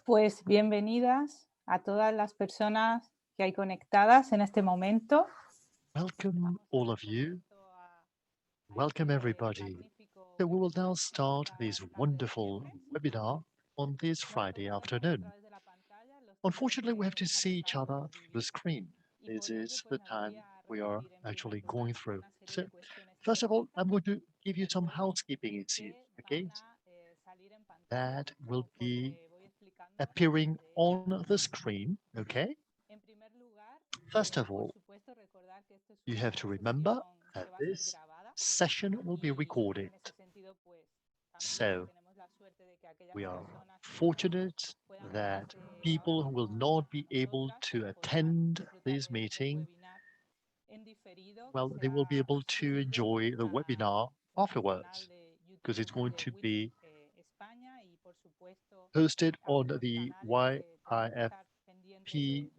Pues bienvenidas a todas las personas que hay conectadas en este momento. Welcome, all of you. Welcome, everybody. So we will now start this wonderful webinar on this Friday afternoon. Unfortunately, we have to see each other through the screen. This is the time we are actually going through. So, first of all, I'm going to give you some housekeeping issues, okay? That will be appearing on the screen, okay? First of all, you have to remember that this session will be recorded. So we are fortunate that people who will not be able to attend this meeting, well, they will be able to enjoy the webinar afterwards because it's going to be posted on the YIFP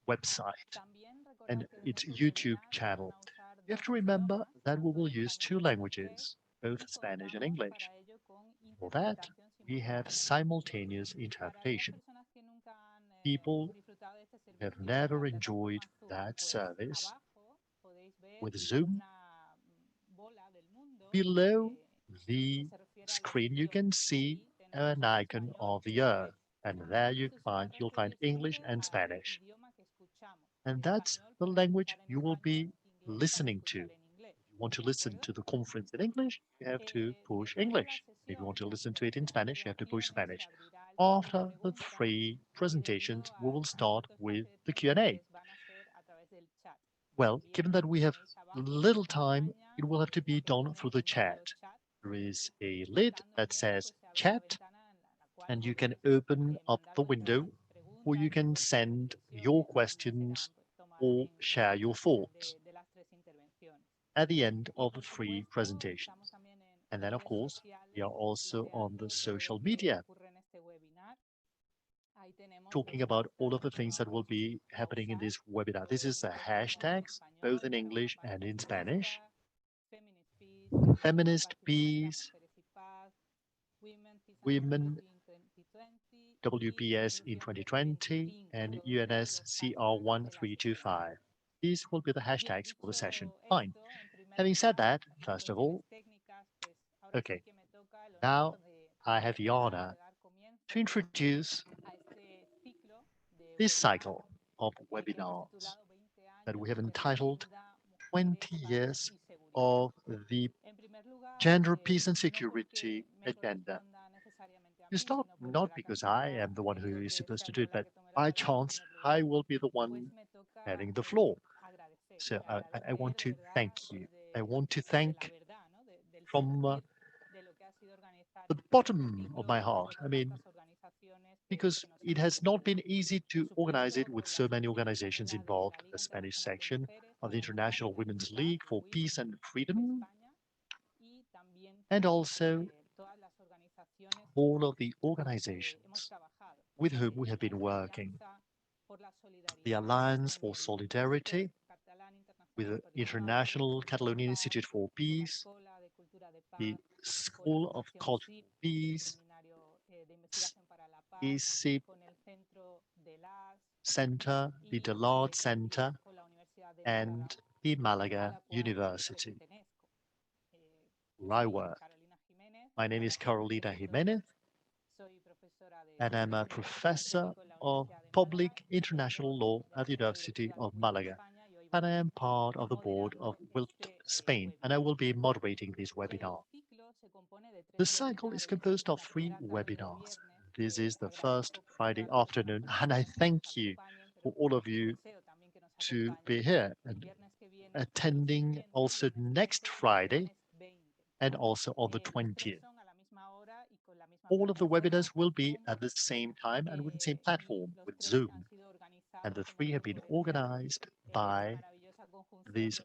website and its YouTube channel. You have to remember that we will use two languages, both Spanish and English. For that, we have simultaneous interpretation. People who have never enjoyed that service with Zoom, below the screen you can see an icon of the earth, and there you'll find English and Spanish. And that's the language you will be listening to. If you want to listen to the conference in English, you have to push English. If you want to listen to it in Spanish, you have to push Spanish. After the three presentations, we will start with the Q&A. Well, given that we have little time, it will have to be done through the chat. There is a lid that says chat, and you can open up the window or you can send your questions or share your thoughts at the end of the three presentations. And then, of course, we are also on the social media, talking about all of the things that will be happening in this webinar. This is the hashtags, both in English and in Spanish. Feminist peace, women WPS in 2020, and UNSCR1325. These will be the hashtags for the session. Fine. Having said that, first of all, okay, now I have the honor to introduce this cycle of webinars that we have entitled 20 Years of the Gender, Peace and Security Agenda. You start not because I am the one who is supposed to do it, but by chance, I will be the one having the floor. So I want to thank you. I want to thank from the bottom of my heart. I mean, because it has not been easy to organize it with so many organizations involved, the Spanish section of the International Women's League for Peace and Freedom, and also all of the organizations with whom we have been working. The Alliance for Solidarity, with the International Catalonian Institute for Peace, the School of Culture Peace, ICIP Center, the Delard Center, and the Malaga University, where I work. My name is Carolina Jiménez, and I'm a professor of public international law at the University of Malaga. And I am part of the board of WILPF Spain, and I will be moderating this webinar. The cycle is composed of 3 webinars. This is the first Friday afternoon, and I thank you for all of you to be here and attending also next Friday and also on the 20th. All of the webinars will be at the same time and with the same platform, with Zoom. And the 3 have been organized by these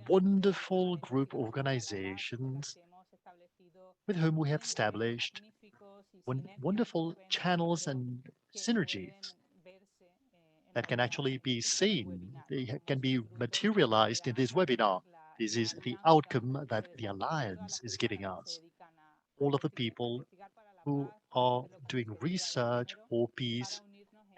wonderful group organizations with whom we have established wonderful channels and synergies that can actually be seen. They can be materialized in this webinar. This is the outcome that the Alliance is giving us. all of the people who are doing research for peace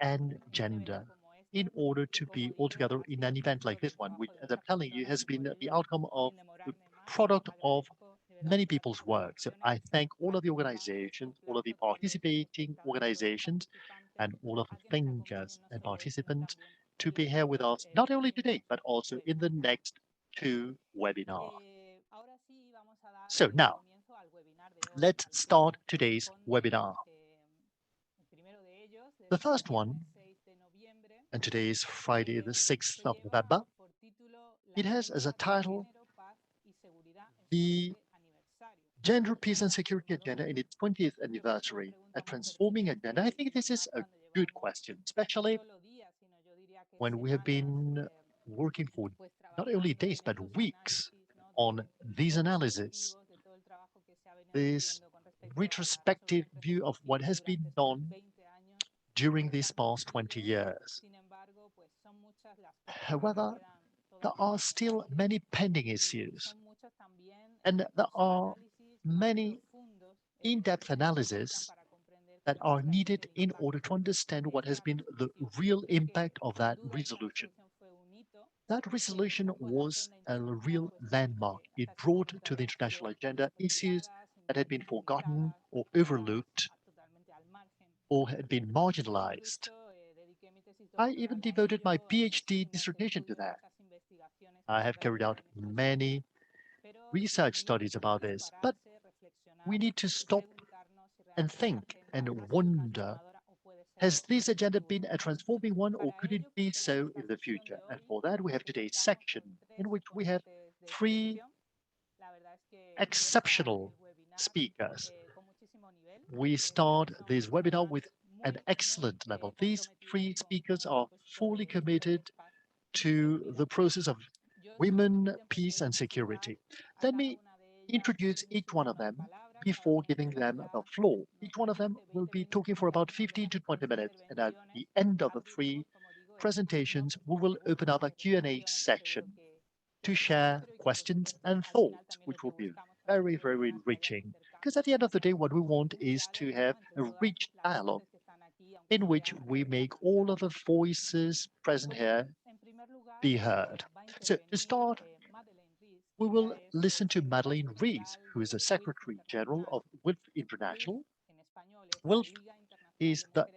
and gender in order to be all together in an event like this one, which, as I'm telling you, has been the outcome of the product of many people's work. So I thank all of the organizations, all of the participating organizations, and all of the thinkers and participants to be here with us, not only today, but also in the next 2 webinars. So now, let's start today's webinar. The first one, and today is Friday, the 6th of November, it has as a title, the Gender, Peace and Security Agenda in its 20th anniversary, a transforming agenda. I think this is a good question, especially when we have been working for not only days, but weeks on these analyses, this retrospective view of what has been done during these past 20 years. However, there are still many pending issues, and there are many in-depth analyses that are needed in order to understand what has been the real impact of that resolution. That resolution was a real landmark. It brought to the international agenda issues that had been forgotten or overlooked or had been marginalized. I even devoted my PhD dissertation to that. I have carried out many research studies about this, but we need to stop and think and wonder, has this agenda been a transforming one, or could it be so in the future? And for that, we have today's section, in which we have 3 exceptional speakers. We start this webinar with an excellent level. These 3 speakers are fully committed to the process of women, peace, and security. Let me introduce each one of them before giving them the floor. Each one of them will be talking for about 15 to 20 minutes, and at the end of the 3 presentations, we will open up a Q&A section to share questions and thoughts, which will be very, very enriching. Because at the end of the day, what we want is to have a rich dialogue in which we make all of the voices present here be heard. So to start, we will listen to Madeleine Rees, who is the Secretary General of WILPF International. WILPF is the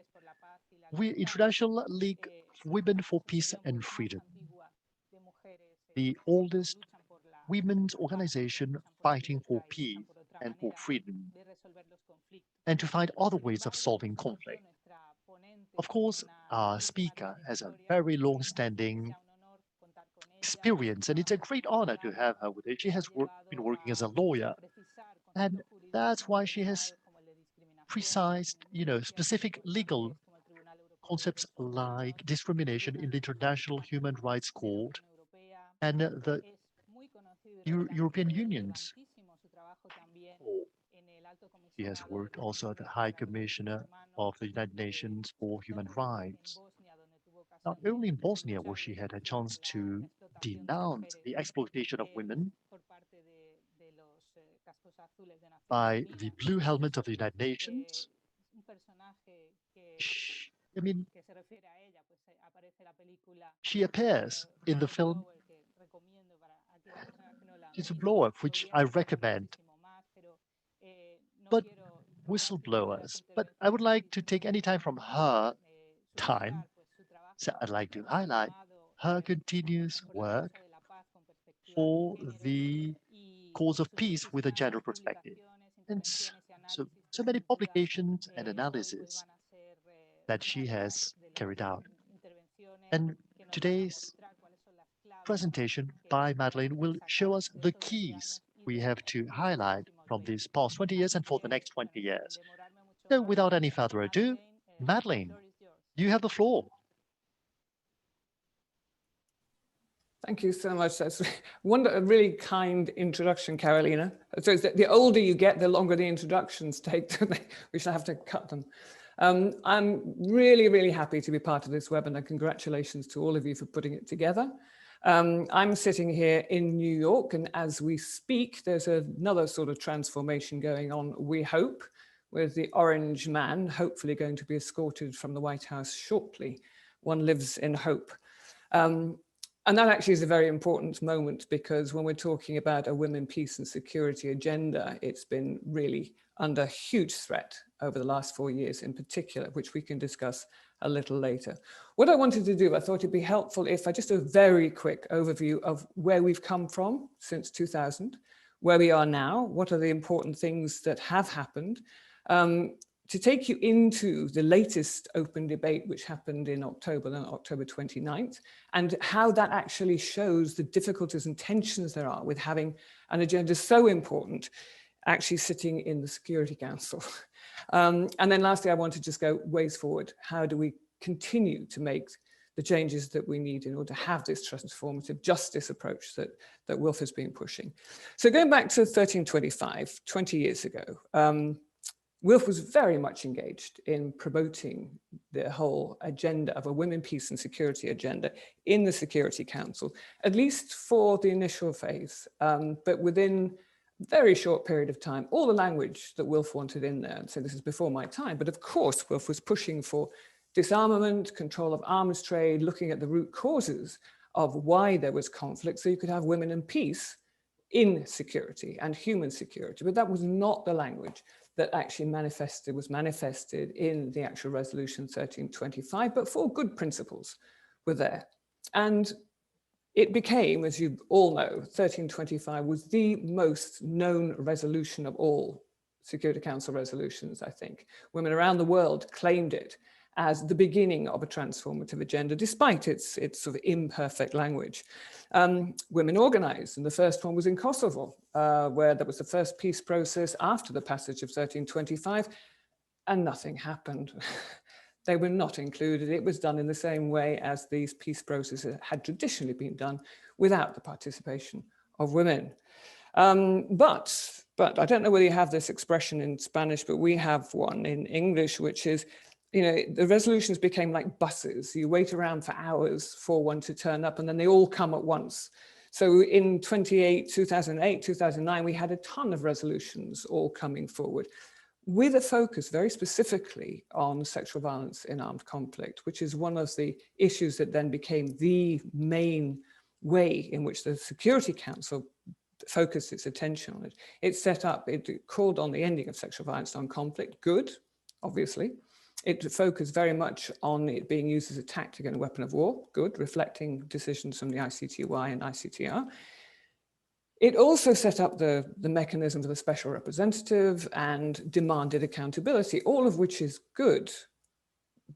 International League of Women for Peace and Freedom, the oldest women's organization fighting for peace and for freedom, and to find other ways of solving conflict. Of course, our speaker has a very long-standing experience, and it's a great honor to have her with us. She has been working as a lawyer, and that's why she has precised, specific legal concepts like discrimination in the International Human Rights Court and the European Union's. She has worked also at the High Commissioner of the United Nations for Human Rights. Not only in Bosnia, where she had a chance to denounce the exploitation of women by the Blue Helmet of the United Nations. She appears in the film Whistleblower, which I recommend. But whistleblowers. But I would like to take any time from her time. So I'd like to highlight her continuous work for the cause of peace with a gender perspective. And so many publications and analyses that she has carried out. And today's presentation by Madeleine will show us the keys we have to highlight from these past 20 years and for the next 20 years. So without any further ado, Madeleine, you have the floor. Thank you so much. That's a really kind introduction, Carolina. So the older you get, the longer the introductions take. We shall have to cut them. I'm really, really happy to be part of this webinar. Congratulations to all of you for putting it together. I'm sitting here in New York, and as we speak, there's another sort of transformation going on, we hope, with the orange man hopefully going to be escorted from the White House shortly. One lives in hope. And that actually is a very important moment, because when we're talking about a women, peace and security agenda, it's been really under huge threat over the last 4 years in particular, which we can discuss a little later. What I wanted to do, I thought it'd be helpful if I just a very quick overview of where we've come from since 2000, where we are now, what are the important things that have happened, to take you into the latest open debate, which happened in October, on October 29th, and how that actually shows the difficulties and tensions there are with having an agenda so important actually sitting in the Security Council. And then lastly, I want to just go ways forward. How do we continue to make the changes that we need in order to have this transformative justice approach that WILPF has been pushing? So going back to 1325, 20 years ago, WILPF was very much engaged in promoting the whole agenda of a women, peace and security agenda in the Security Council, at least for the initial phase. But within a very short period of time, all the language that WILPF wanted in there, and so this is before my time, but of course WILPF was pushing for disarmament, control of arms trade, looking at the root causes of why there was conflict, so you could have women and peace in security and human security. But that was not the language that actually was manifested in the actual resolution 1325, but 4 good principles were there. And it became, as you all know, 1325 was the most known resolution of all Security Council resolutions, I think. Women around the world claimed it as the beginning of a transformative agenda, despite its sort of imperfect language. Women organized, and the first one was in Kosovo, where there was the first peace process after the passage of 1325, and nothing happened. They were not included. It was done in the same way as these peace processes had traditionally been done, without the participation of women. But I don't know whether you have this expression in Spanish, but we have one in English, which is, you know, the resolutions became like buses. You wait around for hours for one to turn up, and then they all come at once. So in 2008, 2009, we had a ton of resolutions all coming forward, with a focus very specifically on sexual violence in armed conflict, which is one of the issues that then became the main way in which the Security Council focused its attention on it. It called on the ending of sexual violence on conflict, good, obviously. It focused very much on it being used as a tactic and a weapon of war, good, reflecting decisions from the ICTY and ICTR. It also set up the mechanism for the special representative and demanded accountability, all of which is good.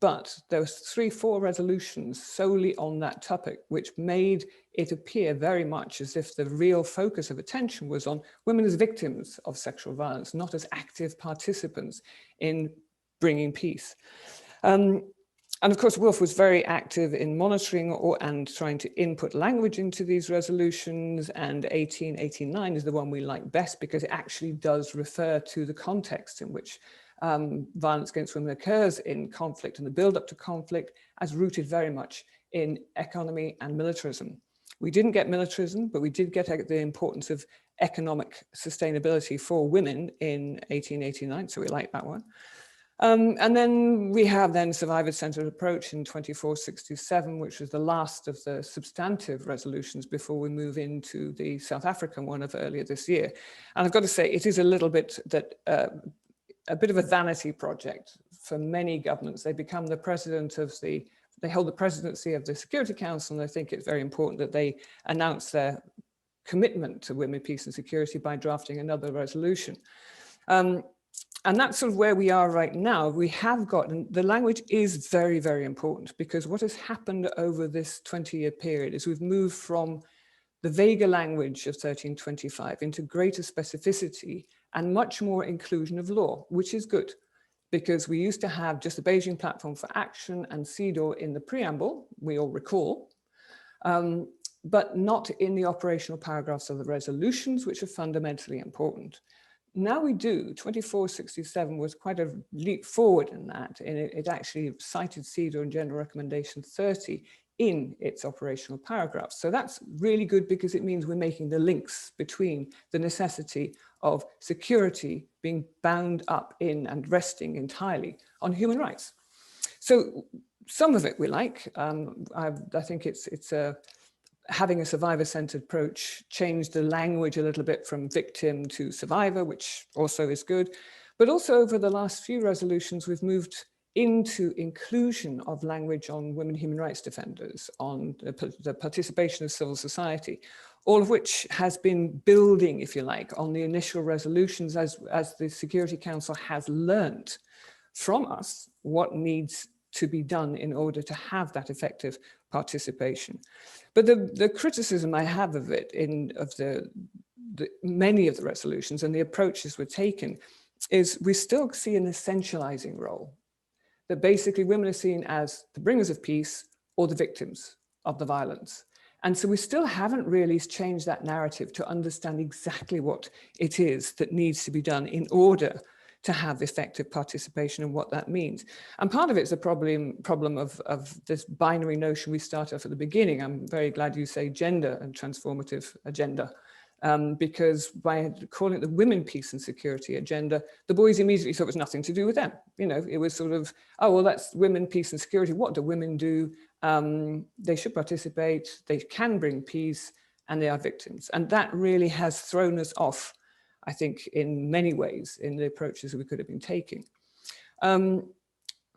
But there was 3-4 resolutions solely on that topic, which made it appear very much as if the real focus of attention was on women as victims of sexual violence, not as active participants in bringing peace. And of course, WILPF was very active in monitoring and trying to input language into these resolutions. And 1889 is the one we like best, because it actually does refer to the context in which violence against women occurs in conflict and the build up to conflict, as rooted very much in economy and militarism. We didn't get militarism, but we did get the importance of economic sustainability for women in 1889, so we like that one. And then we have survivor-centered approach in 2467, which was the last of the substantive resolutions before we move into the South African one of earlier this year. And I've got to say, it is a little bit a bit of a vanity project for many governments. They become the president of they hold the presidency of the Security Council, and I think it's very important that they announce their commitment to women, peace and security by drafting another resolution. And that's sort of where we are right now. We have gotten, the language is very, very important, because what has happened over this 20-year period is we've moved from the vaguer language of 1325 into greater specificity and much more inclusion of law, which is good, because we used to have just the Beijing Platform for Action and CEDAW in the preamble, we all recall, but not in the operational paragraphs of the resolutions, which are fundamentally important. Now we do. 2467 was quite a leap forward in that, and it actually cited CEDAW and General Recommendation 30 in its operational paragraphs. So that's really good because it means we're making the links between the necessity of security being bound up in and resting entirely on human rights. So some of it we like. I think it's having a survivor-centered approach, changed the language a little bit from victim to survivor, which also is good. But also over the last few resolutions, we've moved into inclusion of language on women human rights defenders, on the participation of civil society, all of which has been building, if you like, on the initial resolutions as the Security Council has learned from us what needs to be done in order to have that effective participation. But the criticism I have of it, of many of the resolutions and the approaches we're taking, is we still see an essentializing role, that basically women are seen as the bringers of peace or the victims of the violence. And so we still haven't really changed that narrative to understand exactly what it is that needs to be done in order to have effective participation and what that means. And part of it's a problem of this binary notion we start off at the beginning. I'm very glad you say gender and transformative agenda. Because by calling it the women, peace and security agenda, the boys immediately thought it was nothing to do with them. You know, it was sort of, oh, well, that's women, peace and security. What do women do? They should participate, they can bring peace, and they are victims. And that really has thrown us off, I think, in many ways, in the approaches we could have been taking.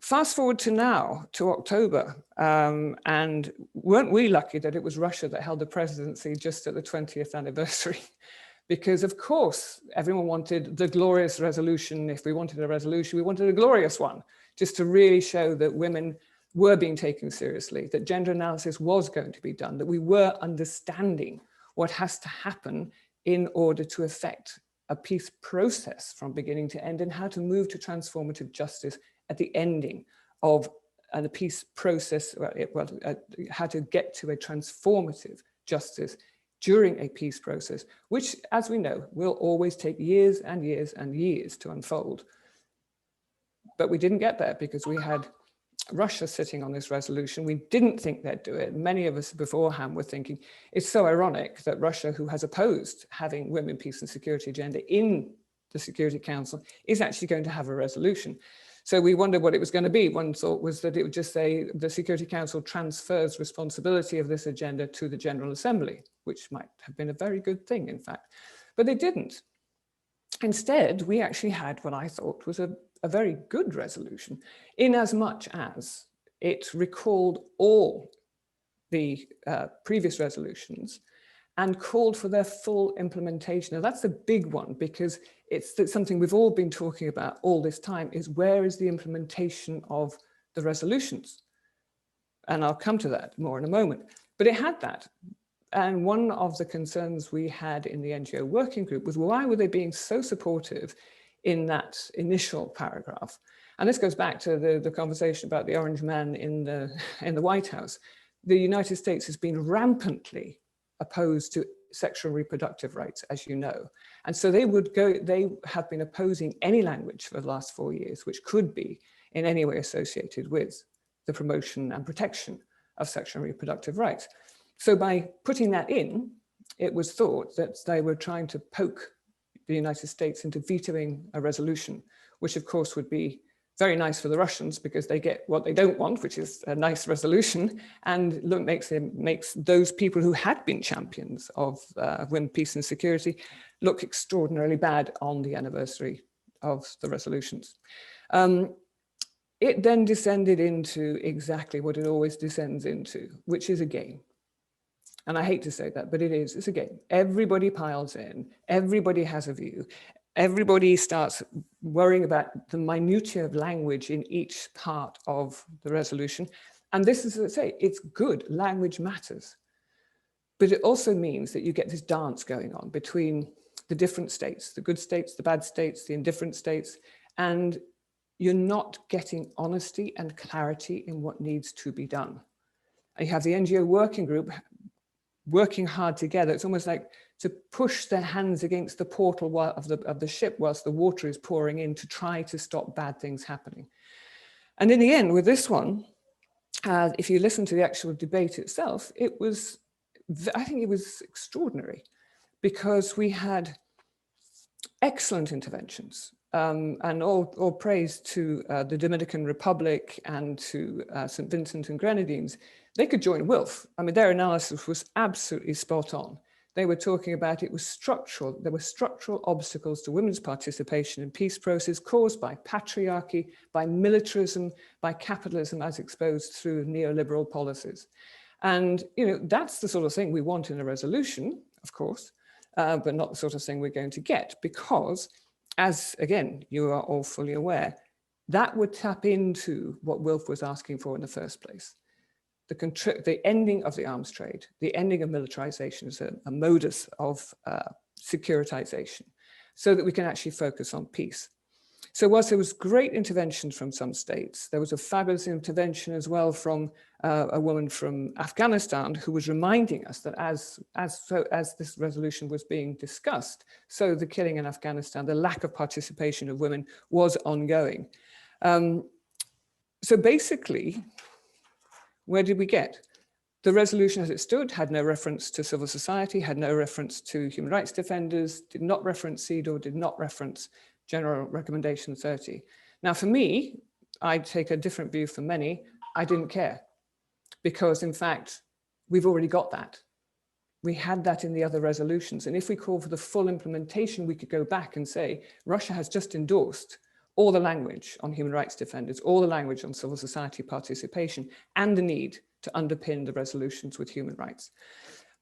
Fast forward to now, to October, and weren't we lucky that it was Russia that held the presidency just at the 20th anniversary? Because of course, everyone wanted the glorious resolution. If we wanted a resolution, we wanted a glorious one, just to really show that women were being taken seriously, that gender analysis was going to be done, that we were understanding what has to happen in order to effect a peace process from beginning to end, and how to move to transformative justice at the ending of the peace process, how to get to a transformative justice during a peace process, which, as we know, will always take years and years and years to unfold. But we didn't get there because we had Russia sitting on this resolution. We didn't think they'd do it. Many of us beforehand were thinking, it's so ironic that Russia, who has opposed having women, peace and security agenda in the Security Council, is actually going to have a resolution. So we wondered what it was going to be. One thought was that it would just say the Security Council transfers responsibility of this agenda to the General Assembly, which might have been a very good thing, in fact. But they didn't. Instead, we actually had what I thought was a very good resolution, in as much as it recalled all the previous resolutions and called for their full implementation. Now that's a big one, because it's something we've all been talking about all this time, is where is the implementation of the resolutions? And I'll come to that more in a moment. But it had that. And one of the concerns we had in the NGO working group was, why were they being so supportive in that initial paragraph? And this goes back to the conversation about the orange man in the White House. The United States has been rampantly opposed to sexual reproductive rights, as you know. And so they have been opposing any language for the last 4 years, which could be in any way associated with the promotion and protection of sexual and reproductive rights. So by putting that in, it was thought that they were trying to poke the United States into vetoing a resolution, which of course would be very nice for the Russians, because they get what they don't want, which is a nice resolution, and look, makes those people who had been champions of women, peace and security look extraordinarily bad on the anniversary of the resolutions. It then descended into exactly what it always descends into, which is a game. And I hate to say that, but it's a game. Everybody piles in, everybody has a view. Everybody starts worrying about the minutiae of language in each part of the resolution. And this is, as I say, it's good, language matters. But it also means that you get this dance going on between the different states, the good states, the bad states, the indifferent states, and you're not getting honesty and clarity in what needs to be done. And you have the NGO working group working hard together. It's almost like to push their hands against the portal of the ship whilst the water is pouring in, to try to stop bad things happening. And in the end, with this one, if you listen to the actual debate itself, I think it was extraordinary, because we had excellent interventions, and all praise to the Dominican Republic and to St. Vincent and Grenadines. They could join WILPF. I mean, their analysis was absolutely spot on. They were talking about it was structural. There were structural obstacles to women's participation in peace process caused by patriarchy, by militarism, by capitalism as exposed through neoliberal policies. And, you know, that's the sort of thing we want in a resolution, of course, but not the sort of thing we're going to get, because, as again, you are all fully aware, that would tap into what WILPF was asking for in the first place. The ending of the arms trade, the ending of militarization is a modus of securitization, so that we can actually focus on peace. So whilst there was great intervention from some states, there was a fabulous intervention as well from a woman from Afghanistan who was reminding us that as this resolution was being discussed, so the killing in Afghanistan, the lack of participation of women was ongoing. So basically, where did we get? The resolution as it stood had no reference to civil society, had no reference to human rights defenders, did not reference CEDAW, did not reference General Recommendation 30. Now for me, I take a different view from many. I didn't care, because in fact, we've already got that. We had that in the other resolutions. And if we call for the full implementation, we could go back and say, Russia has just endorsed all the language on human rights defenders, all the language on civil society participation, and the need to underpin the resolutions with human rights.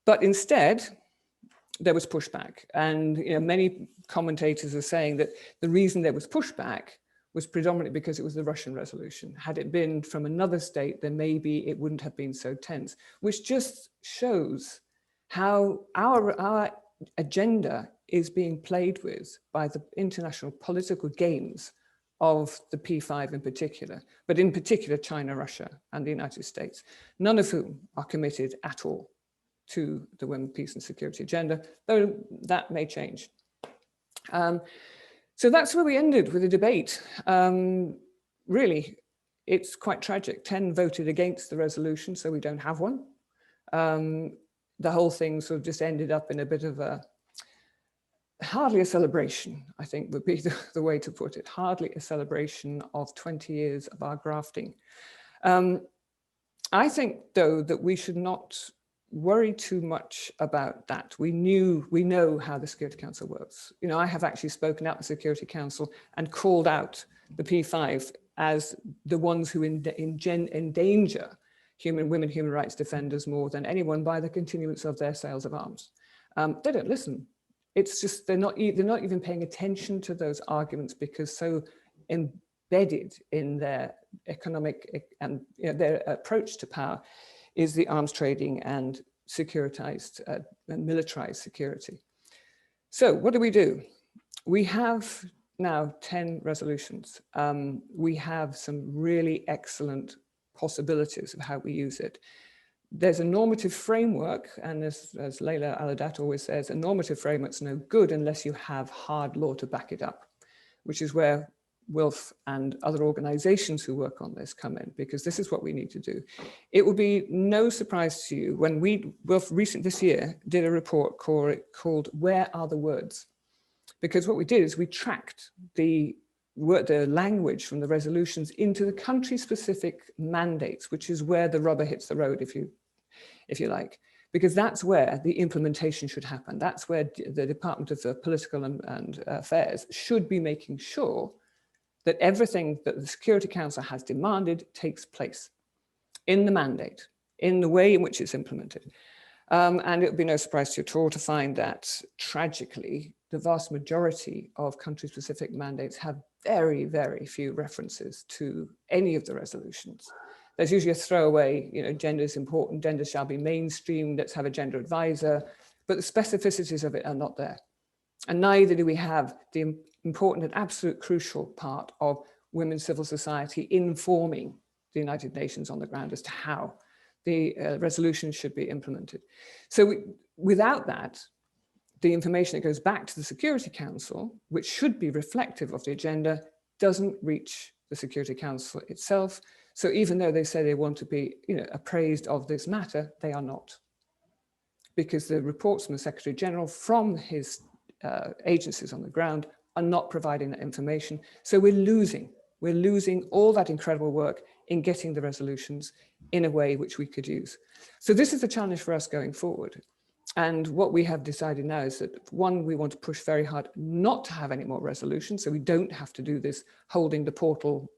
But instead, there was pushback. And you know, many commentators are saying that the reason there was pushback was predominantly because it was the Russian resolution. Had it been from another state, then maybe it wouldn't have been so tense, which just shows how our agenda is being played with by the international political games of the P5 in particular, but in particular China, Russia, and the United States, none of whom are committed at all to the women, peace and security agenda, though that may change. So that's where we ended with the debate. Really, it's quite tragic. 10 voted against the resolution, so we don't have one. The whole thing sort of just ended up in a bit of a, hardly a celebration, I think would be the way to put it. Hardly a celebration of 20 years of our grafting. I think, though, that we should not worry too much about that. We know how the Security Council works. You know, I have actually spoken at the Security Council and called out the P5 as the ones who endanger women human rights defenders more than anyone by the continuance of their sales of arms. They don't listen. It's just they're not even paying attention to those arguments, because so embedded in their economic and their approach to power is the arms trading and securitized and militarized security. So what do? We have now 10 resolutions. We have some really excellent possibilities of how we use it. There's a normative framework, and as Leila Aladat always says, a normative framework's no good unless you have hard law to back it up, which is where WILPF and other organizations who work on this come in, because this is what we need to do. It will be no surprise to you when WILPF this year did a report called Where Are the Words? Because what we did is we tracked the language from the resolutions into the country-specific mandates, which is where the rubber hits the road, if you like, because that's where the implementation should happen. That's where the Department of Political and Affairs should be making sure that everything that the Security Council has demanded takes place in the mandate, in the way in which it's implemented. And it would be no surprise to you at all to find that, tragically, the vast majority of country-specific mandates have very, very few references to any of the resolutions. There's usually a throwaway, gender is important, gender shall be mainstream, let's have a gender advisor, but the specificities of it are not there. And neither do we have the important and absolute crucial part of women's civil society informing the United Nations on the ground as to how the resolution should be implemented. So without that, the information that goes back to the Security Council, which should be reflective of the agenda, doesn't reach the Security Council itself. So even though they say they want to be, appraised of this matter, they are not. Because the reports from the Secretary General, from his agencies on the ground, are not providing that information. So we're losing all that incredible work in getting the resolutions in a way which we could use. So this is a challenge for us going forward. And what we have decided now is that, one, we want to push very hard not to have any more resolutions, so we don't have to do this holding the portal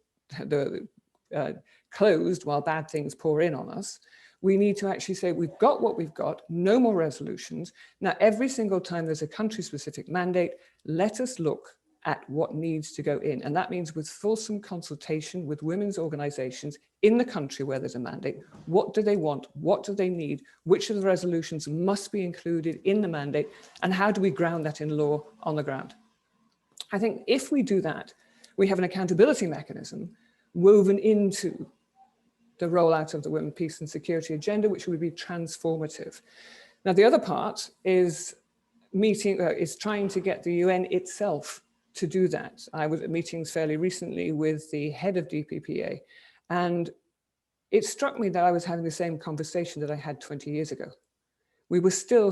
closed while bad things pour in on us. We need to actually say, we've got what we've got, no more resolutions. Now, every single time there's a country-specific mandate, let us look at what needs to go in. And that means with fulsome consultation with women's organizations in the country where there's a mandate. What do they want? What do they need? Which of the resolutions must be included in the mandate? And how do we ground that in law on the ground? I think if we do that, we have an accountability mechanism woven into the rollout of the Women, Peace and Security agenda, which would be transformative. Now, the other part is trying to get the UN itself to do that. I was at meetings fairly recently with the head of DPPA, and it struck me that I was having the same conversation that I had 20 years ago. We were still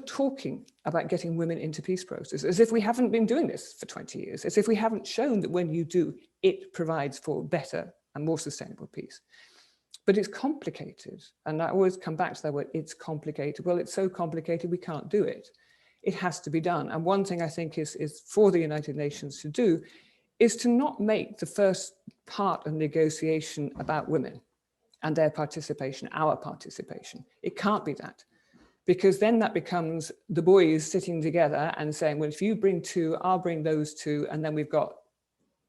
talking about getting women into peace processes, as if we haven't been doing this for 20 years, as if we haven't shown that when you do, it provides for better and more sustainable peace. But it's complicated. And I always come back to that word, it's complicated. Well, it's so complicated, we can't do it. It has to be done. And one thing I think is for the United Nations to do is to not make the first part of negotiation about women and their participation, our participation. It can't be that. Because then that becomes the boys sitting together and saying, well, if you bring two, I'll bring those two, and then we've got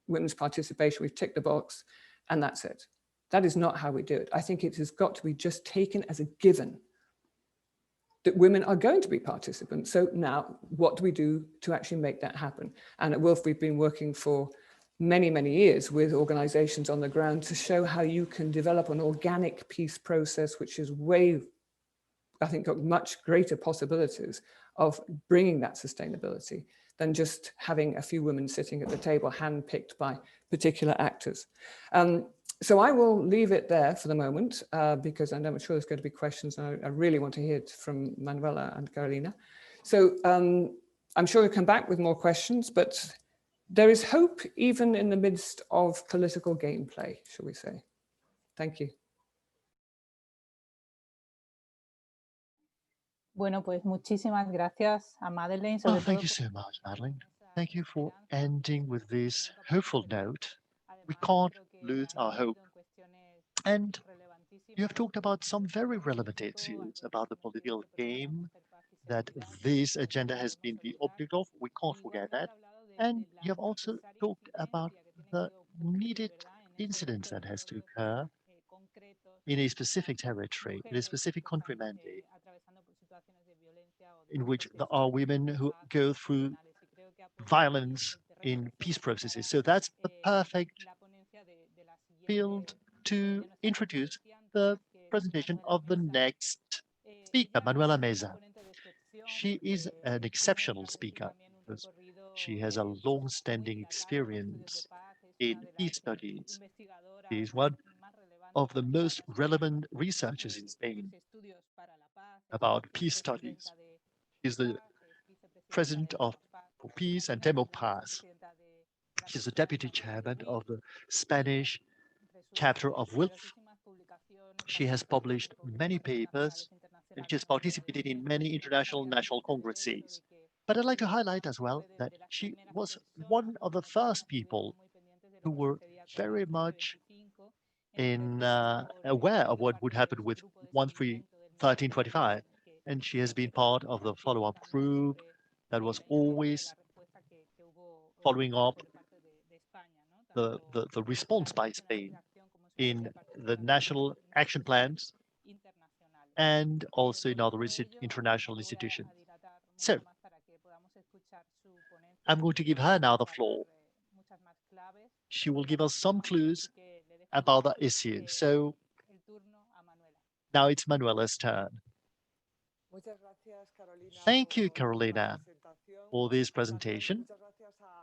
women's participation, we've ticked the box, and that's it. That is not how we do it. I think it has got to be just taken as a given that women are going to be participants. So now, what do we do to actually make that happen? And at WILPF, we've been working for many, many years with organizations on the ground to show how you can develop an organic peace process, which is I think, got much greater possibilities of bringing that sustainability than just having a few women sitting at the table handpicked by particular actors. So I will leave it there for the moment because I'm sure there's going to be questions. And I really want to hear it from Manuela and Carolina. So I'm sure we'll come back with more questions, but there is hope even in the midst of political gameplay, shall we say. Thank you. Bueno, pues muchísimas gracias a Madeleine. Oh, thank you so much, Madeleine. Thank you for ending with this hopeful note. We can't lose our hope. And you have talked about some very relevant issues about the political game that this agenda has been the object of. We can't forget that. And you have also talked about the needed incidents that has to occur in a specific territory, in a specific country mandate, in which there are women who go through violence in peace processes. So that's the perfect field to introduce the presentation of the next speaker, Manuela Meza. She is an exceptional speaker because she has a long-standing experience in peace studies. She is one of the most relevant researchers in Spain about peace studies. She's the president of Peace and CEIPAZ. She's the deputy chairman of the Spanish chapter of WILPF. She has published many papers and she has participated in many international national congresses. But I'd like to highlight as well that she was one of the first people who were very much aware of what would happen with 1325. And she has been part of the follow-up group that was always following up the response by Spain in the national action plans and also in other international institutions. So I'm going to give her now the floor. She will give us some clues about the issue. So now it's Manuela's turn. Thank you, Carolina, for this presentation.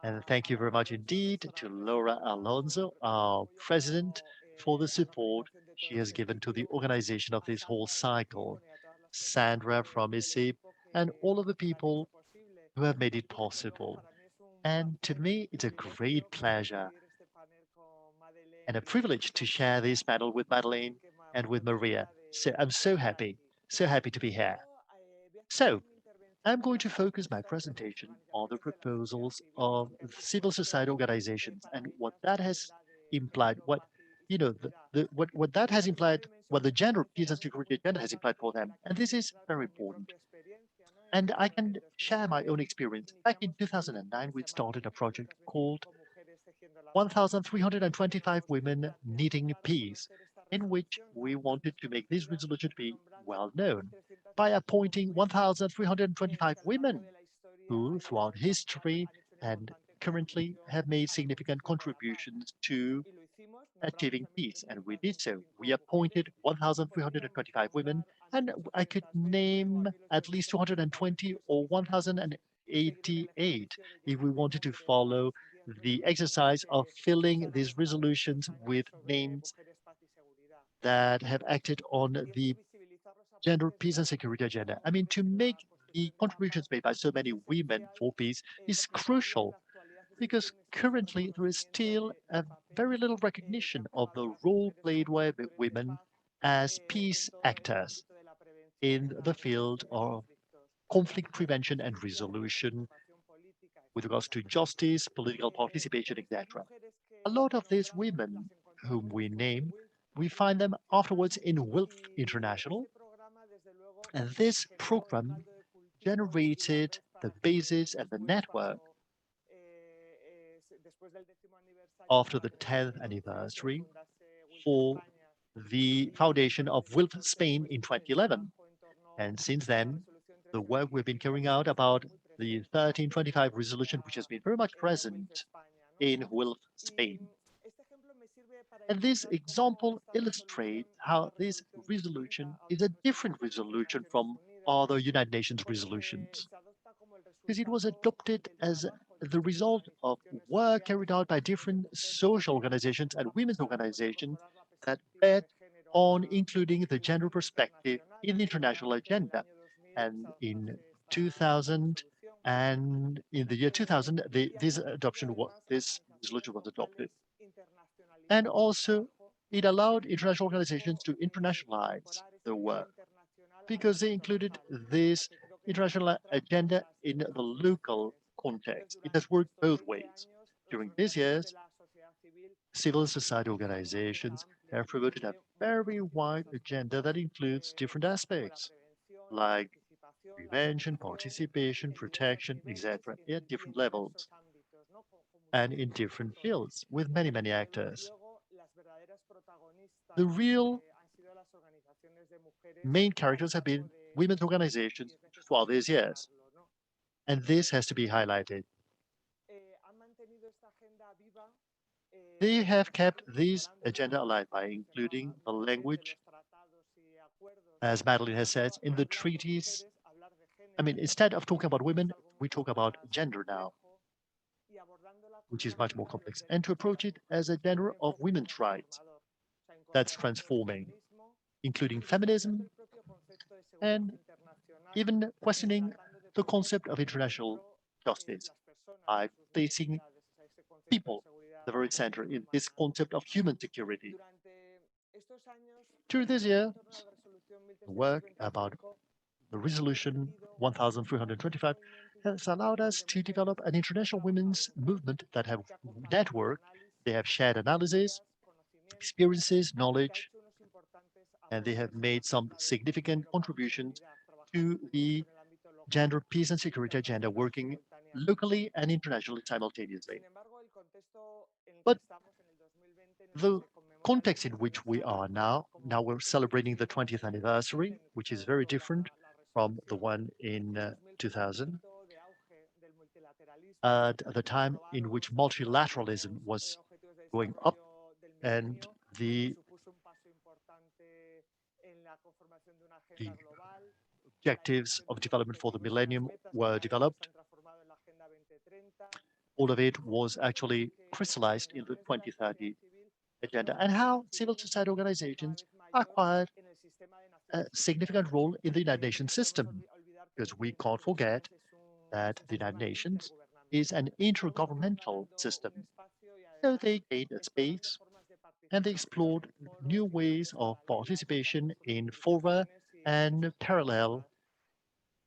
And thank you very much indeed to Laura Alonso, our president, for the support she has given to the organization of this whole cycle. Sandra from ICIP, and all of the people who have made it possible. And to me, it's a great pleasure and a privilege to share this panel with Madeleine and with Maria. So I'm so happy to be here. So I'm going to focus my presentation on the proposals of civil society organizations and what that has implied, what what that has implied, what the gender, peace and security agenda has implied for them. And this is very important. And I can share my own experience. Back in 2009, we started a project called 1,325 Women Needing Peace, in which we wanted to make this resolution be well known by appointing 1,325 women who, throughout history and currently, have made significant contributions to achieving peace. And we did so. We appointed 1,325 women, and I could name at least 220 or 1,088 if we wanted to follow the exercise of filling these resolutions with names that have acted on the gender, peace and security agenda. I mean, to make the contributions made by so many women for peace is crucial because currently there is still a very little recognition of the role played by women as peace actors in the field of conflict prevention and resolution with regards to justice, political participation, etc. A lot of these women whom we name, we find them afterwards in WILPF International, and this program generated the basis and the network after the 10th anniversary for the foundation of WILPF Spain in 2011. And since then, the work we've been carrying out about the 1325 resolution, which has been very much present in WILPF Spain. And this example illustrates how this resolution is a different resolution from other United Nations resolutions, because it was adopted as the result of work carried out by different social organizations and women's organizations that bet on including the gender perspective in the international agenda. And in 2000 and in the year 2000, this resolution was adopted. And also, it allowed international organizations to internationalize their work because they included this international agenda in the local context. It has worked both ways. During these years, civil society organizations have promoted a very wide agenda that includes different aspects, like prevention, participation, protection, etc., at different levels and in different fields with many, many actors. The real main characters have been women's organizations throughout these years, and this has to be highlighted. They have kept this agenda alive by including the language, as Madeleine has said, in the treaties. I mean, instead of talking about women, we talk about gender now, which is much more complex, and to approach it as a gender of women's rights that's transforming, including feminism and even questioning the concept of international justice by placing people at the very center in this concept of human security. During this year, the work about the resolution 1325 has allowed us to develop an international women's movement that have networked, they have shared analysis, experiences, knowledge, and they have made some significant contributions to the gender, peace, and security agenda, working locally and internationally simultaneously. But the context in which we are now we're celebrating the 20th anniversary, which is very different from the one in 2000, at the time in which multilateralism was going up and the objectives of development for the millennium were developed. all of it was actually crystallized in the 2030 agenda, and how civil society organizations acquired a significant role in the United Nations system, because we can't forget that the United Nations is an intergovernmental system. So they gained a space and they explored new ways of participation in fora and parallel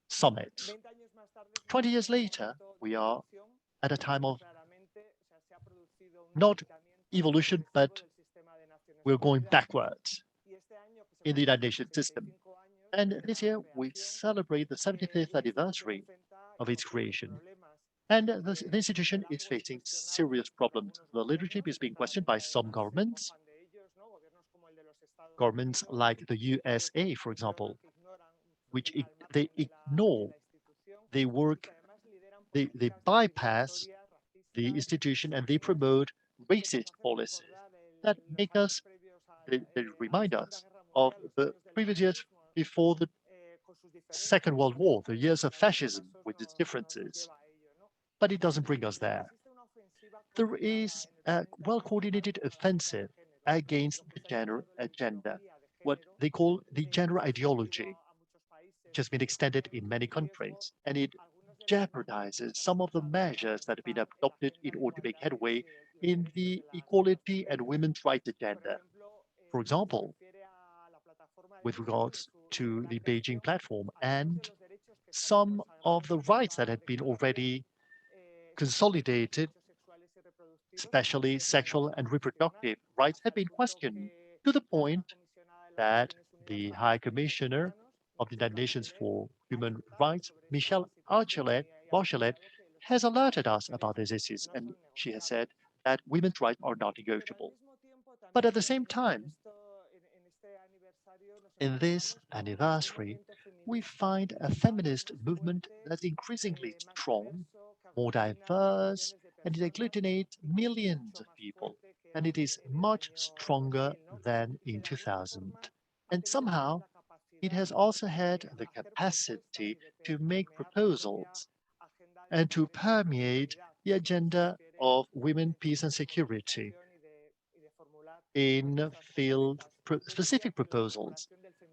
summits. 20 years later, we are at a time of not evolution, but we're going backwards in the United Nations system. And this year, we celebrate the 75th anniversary of its creation. And the institution is facing serious problems. The leadership is being questioned by some governments like the USA, for example, which they ignore, they bypass the institution and they promote racist policies that make us, they remind us of the previous years before the Second World War, the years of fascism with its differences. But it doesn't bring us there. There is a well-coordinated offensive against the gender agenda, what they call the gender ideology, which has been extended in many countries, and it jeopardizes some of the measures that have been adopted in order to make headway in the equality and women's rights agenda. For example, with regards to the Beijing platform and some of the rights that had been already consolidated, especially sexual and reproductive rights, have been questioned to the point that the High Commissioner of the United Nations for Human Rights, Michelle Bachelet, has alerted us about these issues, and she has said that women's rights are not negotiable. But at the same time, in this anniversary, we find a feminist movement that's increasingly strong, more diverse, and it agglutinates millions of people, and it is much stronger than in 2000. And somehow, it has also had the capacity to make proposals and to permeate the agenda of women, peace, and security in specific proposals.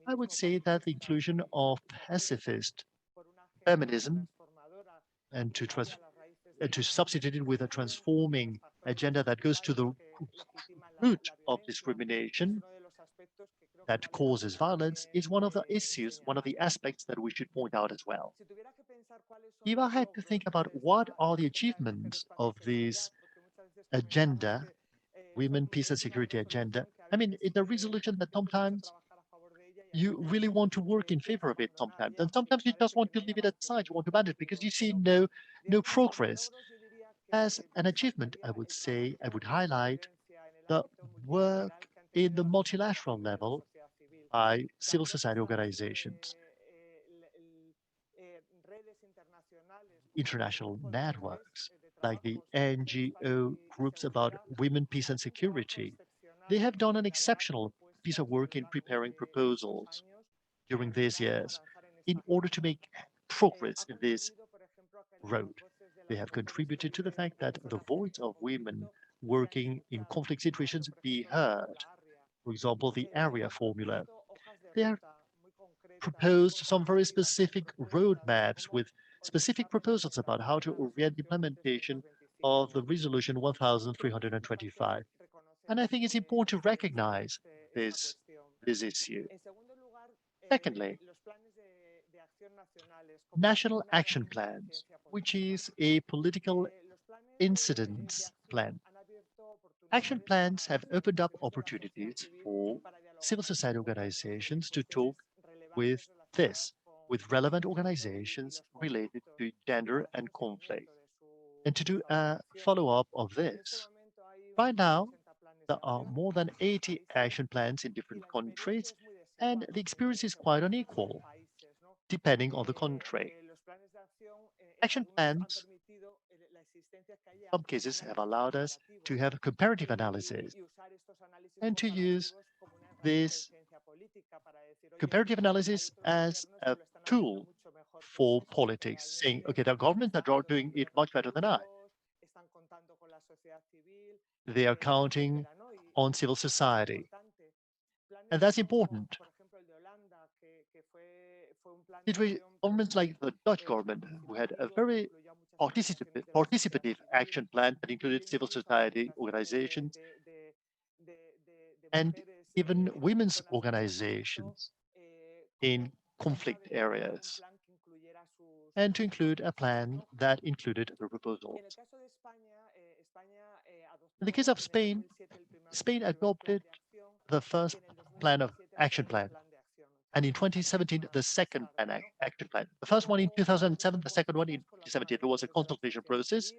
I would say that the inclusion of pacifist feminism and to substitute it with a transforming agenda that goes to the root of discrimination that causes violence is one of the issues, one of the aspects that we should point out as well. If I had to think about what are the achievements of this agenda, women, peace and security agenda, I mean, it's a resolution that sometimes you really want to work in favor of it sometimes, and sometimes you just want to leave it aside, you want to ban it because you see no progress. As an achievement, I would say, I would highlight the work in the multilateral level by civil society organizations, international networks, like the NGO groups about women, peace and security. They have done an exceptional piece of work in preparing proposals during these years in order to make progress in this road. They have contributed to the fact that the voice of women working in conflict situations be heard. For example, the area formula. They have proposed some very specific roadmaps with specific proposals about how to orient the implementation of the resolution 1325. And I think it's important to recognize this issue. Secondly, national action plans, which is a political incidence plan. Action plans have opened up opportunities for civil society organizations to talk with relevant organizations related to gender and conflict, and to do a follow-up of this. Right now, there are more than 80 action plans in different countries, and the experience is quite unequal, depending on the country. Action plans, in some cases, have allowed us to have a comparative analysis and to use this comparative analysis as a tool for politics, saying, okay, the governments are doing it much better than I. They are counting on civil society. And that's important. Governments like the Dutch government, who had a very participative action plan that included civil society organizations and even women's organizations in conflict areas, and to include a plan that included the proposals. In the case of Spain, Spain adopted the first action plan, and in 2017, the second action plan. The first one in 2007, the second one in 2017. There was a consultation process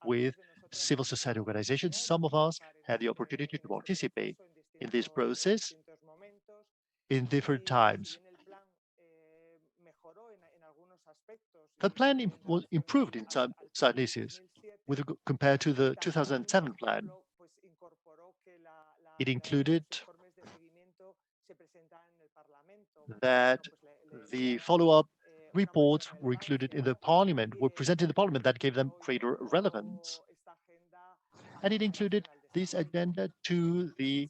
with civil society organizations. Some of us had the opportunity to participate in this process in different times. The plan was improved in some issues compared to the 2007 plan. It included that the follow-up reports were included in the parliament, were presented in the parliament, that gave them greater relevance. And it included this agenda to the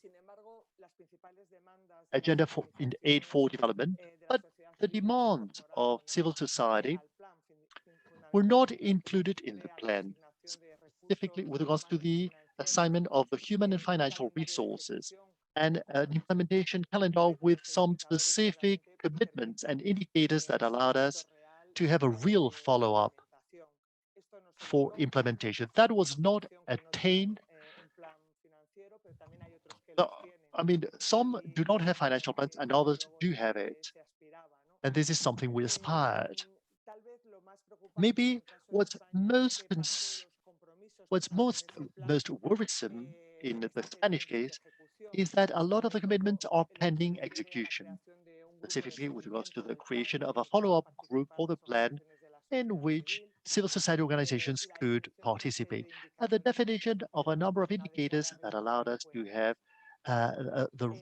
agenda in aid for development, but the demands of civil society were not included in the plan, specifically with regards to the assignment of the human and financial resources and an implementation calendar with some specific commitments and indicators that allowed us to have a real follow-up for implementation. That was not attained. I mean, some do not have financial plans and others do have it. And this is something we aspired. Maybe what's most worrisome in the Spanish case is that a lot of the commitments are pending execution, specifically with regards to the creation of a follow-up group for the plan in which civil society organizations could participate, and the definition of a number of indicators that allowed us to have the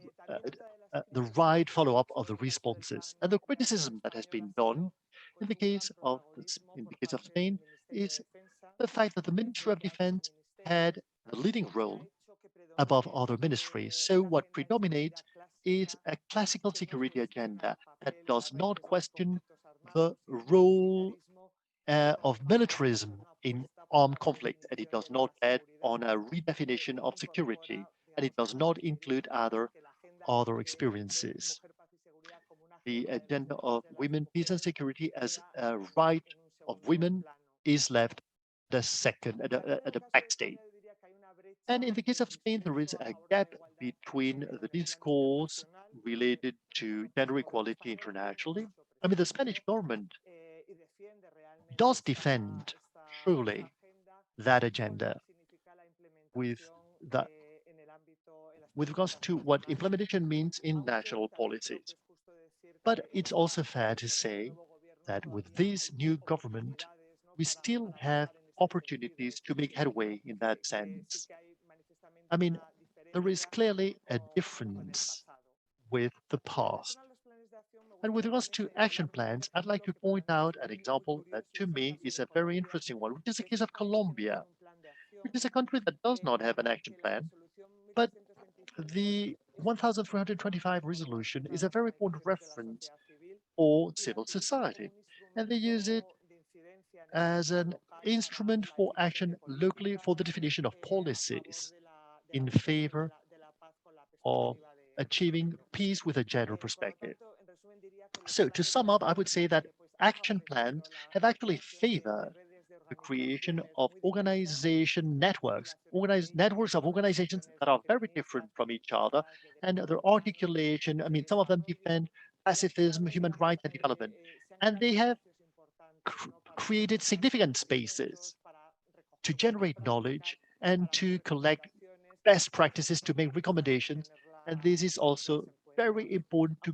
right follow-up of the responses. And the criticism that has been done in the case of Spain is the fact that the Ministry of Defense had the leading role above other ministries. So what predominates is a classical security agenda that does not question the role of militarism in armed conflict, and it does not bet on a redefinition of security, and it does not include other experiences. The agenda of women, peace and security as a right of women is left at the backstage. And in the case of Spain, there is a gap between the discourse related to gender equality internationally. I mean, the Spanish government does defend truly that agenda with regards to what implementation means in national policies. But it's also fair to say that with this new government, we still have opportunities to make headway in that sense. I mean, there is clearly a difference with the past. And with regards to action plans, I'd like to point out an example that to me is a very interesting one, which is the case of Colombia, which is a country that does not have an action plan, but the 1325 resolution is a very important reference for civil society, and they use it as an instrument for action locally for the definition of policies in favor of achieving peace with a gender perspective. So to sum up, I would say that action plans have actually favored the creation of organization networks, networks of organizations that are very different from each other, and their articulation, I mean, some of them defend pacifism, human rights, and development, and they have created significant spaces to generate knowledge and to collect best practices to make recommendations, and this is also very important to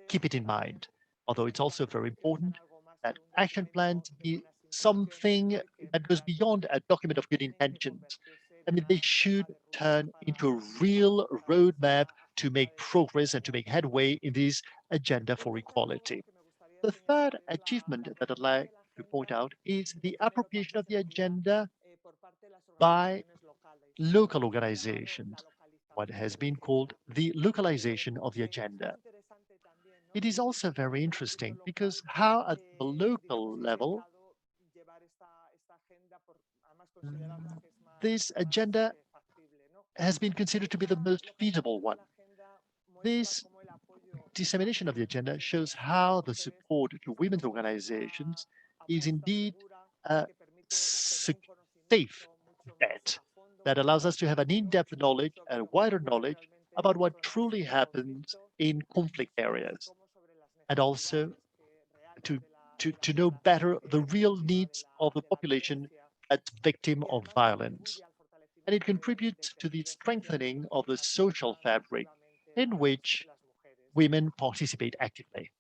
keep it in mind, although it's also very important that action plans be something that goes beyond a document of good intentions. I mean, they should turn into a real roadmap to make progress and to make headway in this agenda for equality. The third achievement that I'd like to point out is the appropriation of the agenda by local organizations, what has been called the localization of the agenda. It is also very interesting because how at the local level, this agenda has been considered to be the most feasible one. This dissemination of the agenda shows how the support to women's organizations is indeed a safe bet that allows us to have an in-depth knowledge, a wider knowledge about what truly happens in conflict areas, and also to know better the real needs of the population that's victim of violence. And it contributes to the strengthening of the social fabric in which women participate actively.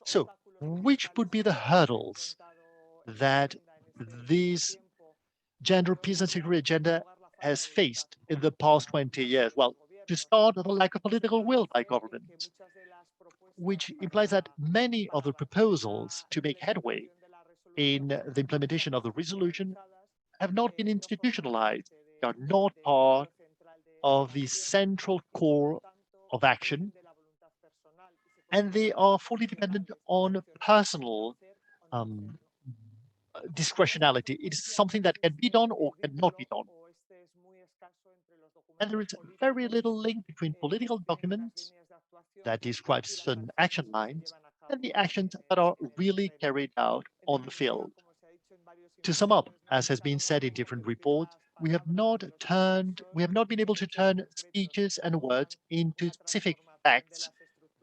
So, which would be the hurdles that this gender, peace and security agenda has faced in the past 20 years? Well, to start, the lack of political will by governments, which implies that many of the proposals to make headway in the implementation of the resolution have not been institutionalized. They are not part of the central core of action, and they are fully dependent on personal discretionality. It is something that can be done or cannot be done. And there is very little link between political documents that describe certain action lines and the actions that are really carried out on the field. To sum up, as has been said in different reports, we have not been able to turn speeches and words into specific facts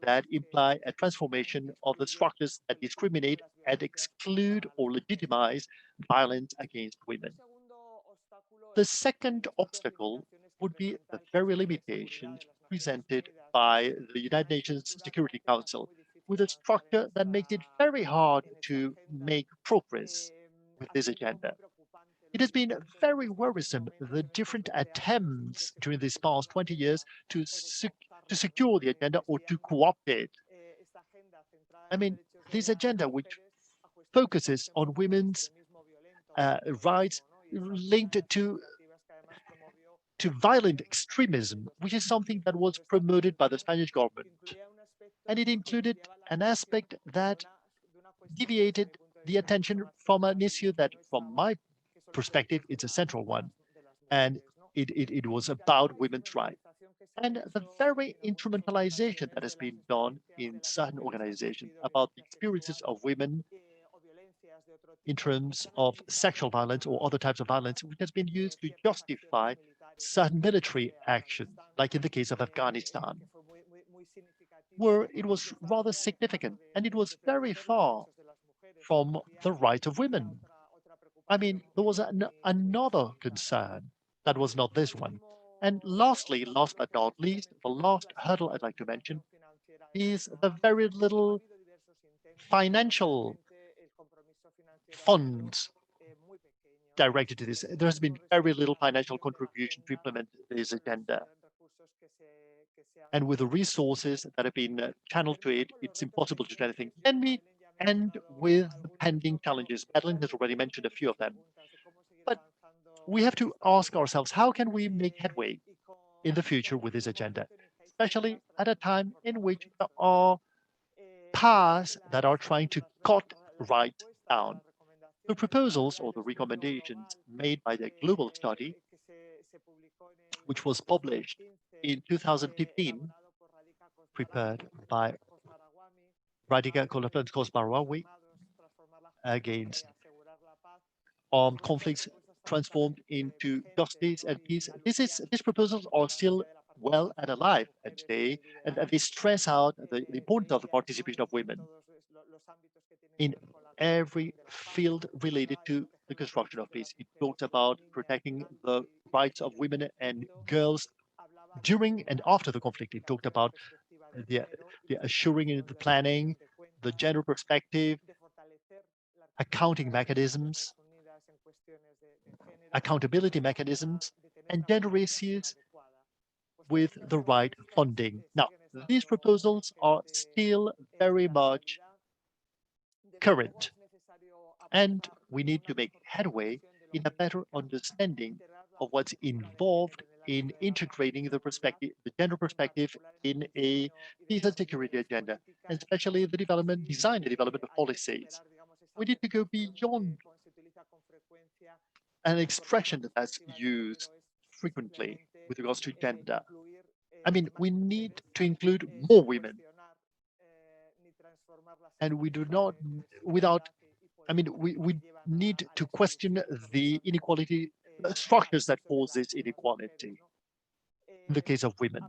that imply a transformation of the structures that discriminate and exclude or legitimize violence against women. The second obstacle would be the very limitations presented by the United Nations Security Council, with a structure that makes it very hard to make progress with this agenda. It has been very worrisome, the different attempts during these past 20 years to secure the agenda or to co-opt it. I mean, this agenda, which focuses on women's rights linked to violent extremism, which is something that was promoted by the Spanish government. And it included an aspect that deviated the attention from an issue that, from my perspective, it's a central one. And it was about women's rights. And the very instrumentalization that has been done in certain organizations about the experiences of women in terms of sexual violence or other types of violence, which has been used to justify certain military actions, like in the case of Afghanistan, where it was rather significant and it was very far from the right of women. I mean, there was another concern that was not this one. And lastly, last but not least, the last hurdle I'd like to mention is the very little financial funds directed to this. There has been very little financial contribution to implement this agenda. And with the resources that have been channeled to it, it's impossible to do anything. Let me end with the pending challenges. Madeleine has already mentioned a few of them. But we have to ask ourselves, how can we make headway in the future with this agenda, especially at a time in which there are powers that are trying to cut right down. The proposals or the recommendations made by the global study, which was published in 2015, prepared by Radica Colaplancos Marawi against armed conflicts transformed into justice and peace. These proposals are still well and alive today, and they stress out the importance of the participation of women in every field related to the construction of peace. It talks about protecting the rights of women and girls during and after the conflict. It talked about the assuring in the planning, the gender perspective, accounting mechanisms, accountability mechanisms, and gender issues with the right funding. Now, these proposals are still very much current, and we need to make headway in a better understanding of what's involved in integrating the perspective, the gender perspective in a peace and security agenda, and especially the development, design and development of policies. We need to go beyond an expression that's used frequently with regards to gender. I mean, we need to include more women. And we do not, without, I mean, we need to question the inequality structures that cause this inequality in the case of women.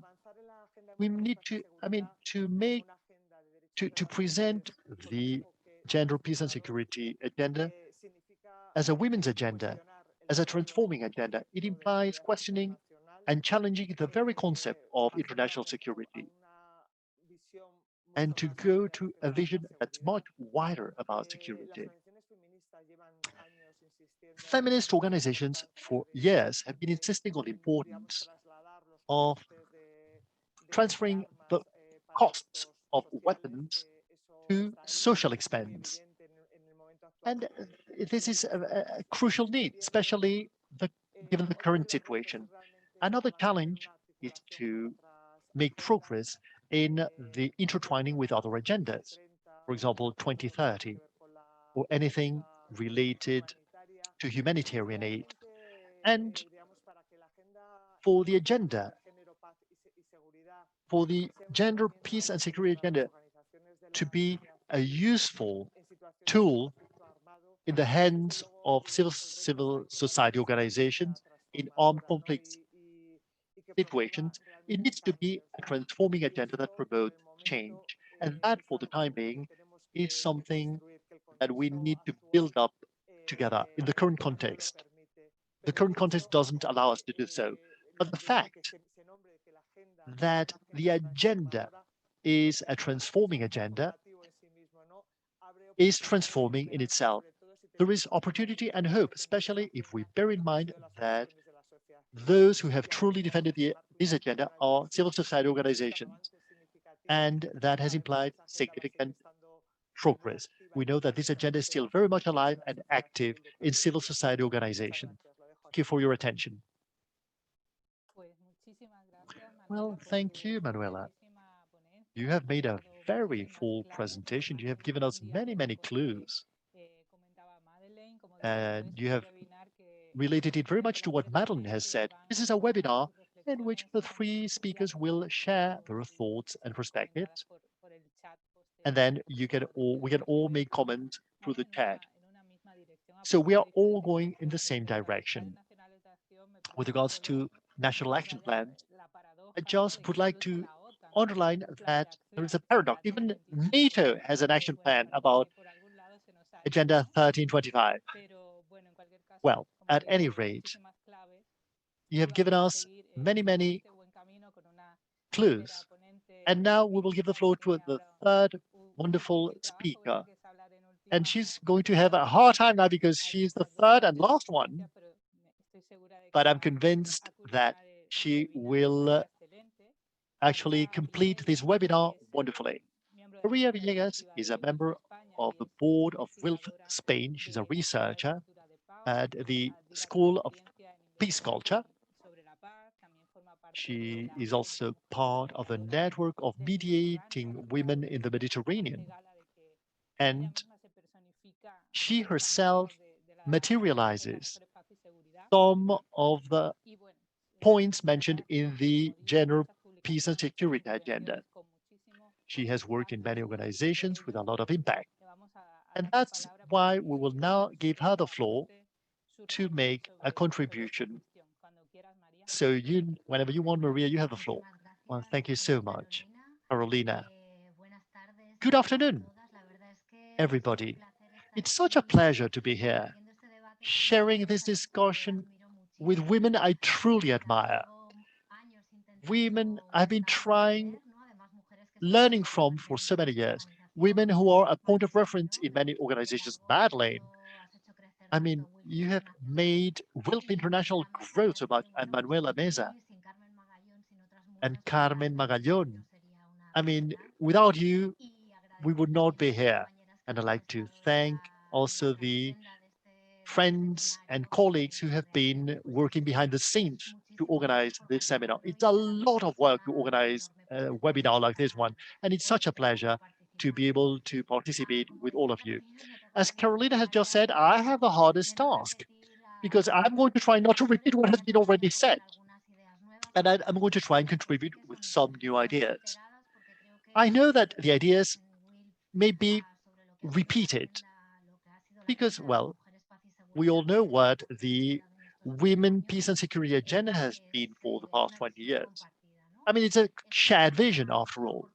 We need to, I mean, to present the gender peace and security agenda as a women's agenda, as a transforming agenda. It implies questioning and challenging the very concept of international security, and to go to a vision that's much wider about security. Feminist organizations for years have been insisting on the importance of transferring the costs of weapons to social expense. And this is a crucial need, especially given the current situation. Another challenge is to make progress in the intertwining with other agendas, for example, 2030, or anything related to humanitarian aid. And for the agenda, for the gender, peace and security agenda to be a useful tool in the hands of civil society organizations in armed conflict situations, it needs to be a transforming agenda that promotes change. And that, for the time being, is something that we need to build up together in the current context. The current context doesn't allow us to do so. But the fact that the agenda is a transforming agenda is transforming in itself. There is opportunity and hope, especially if we bear in mind that those who have truly defended this agenda are civil society organizations, and that has implied significant progress. We know that this agenda is still very much alive and active in civil society organizations. Thank you for your attention. Well, thank you, Manuela. You have made a very full presentation. You have given us many, many clues. And you have related it very much to what Madeleine has said. This is a webinar in which the three speakers will share their thoughts and perspectives. And then we can all make comments through the chat. So we are all going in the same direction. With regards to national action plans, I just would like to underline that there is a paradox. Even NATO has an action plan about Agenda 1325. Well, at any rate, you have given us many, many clues. And now we will give the floor to the third wonderful speaker. And she's going to have a hard time now because she's the third and last one. But I'm convinced that she will actually complete this webinar wonderfully. María Villegas is a member of the board of WILPF Spain. She's a researcher at the School of Peace Culture. She is also part of a network of mediating women in the Mediterranean. And she herself materializes some of the points mentioned in the gender, peace and security agenda. She has worked in many organizations with a lot of impact. And that's why we will now give her the floor to make a contribution. So whenever you want, Maria, you have the floor. Well, thank you so much, Carolina. Good afternoon, everybody. It's such a pleasure to be here, sharing this discussion with women I truly admire. Women I've been learning from for so many years. Women who are a point of reference in many organizations. Madeleine, I mean, you have made WILPF International grow so much, and Manuela Meza, and Carmen Magallón. I mean, without you, we would not be here. And I'd like to thank also the friends and colleagues who have been working behind the scenes to organize this seminar. It's a lot of work to organize a webinar like this one, and it's such a pleasure to be able to participate with all of you. As Carolina has just said, I have the hardest task because I'm going to try not to repeat what has been already said. And I'm going to try and contribute with some new ideas. I know that the ideas may be repeated because, well, we all know what the women, peace and security agenda has been for the past 20 years. I mean, it's a shared vision after all.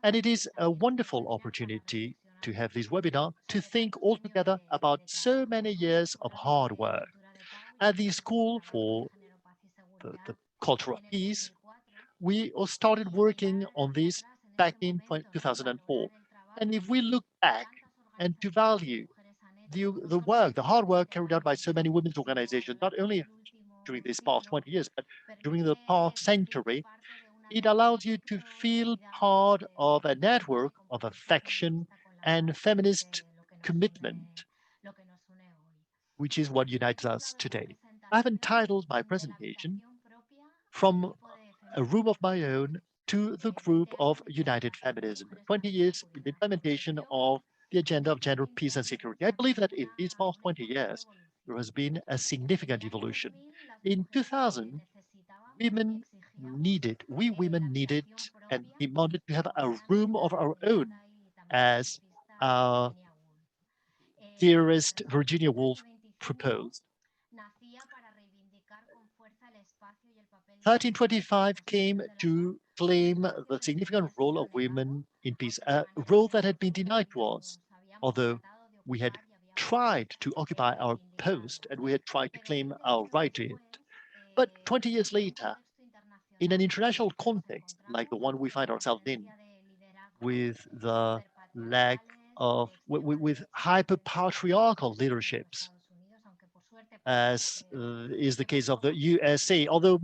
And it is a wonderful opportunity to have this webinar to think all together about so many years of hard work. At the School for the Culture of Peace, we all started working on this back in 2004. And if we look back and to value the work, the hard work carried out by so many women's organizations, not only during these past 20 years, but during the past century, it allows you to feel part of a network of affection and feminist commitment, which is what unites us today. I've entitled my presentation From a Room of My Own to the Group of United Feminism, 20 years in the implementation of the agenda of gender, peace, and security. I believe that in these past 20 years, there has been a significant evolution. In 2000, we women needed and demanded to have a room of our own, as our dearest Virginia Woolf proposed. 1325 came to claim the significant role of women in peace, a role that had been denied to us, although we had tried to occupy our post and we had tried to claim our right to it. But 20 years later, in an international context like the one we find ourselves in, with the lack of, with hyper-patriarchal leaderships, as is the case of the USA, although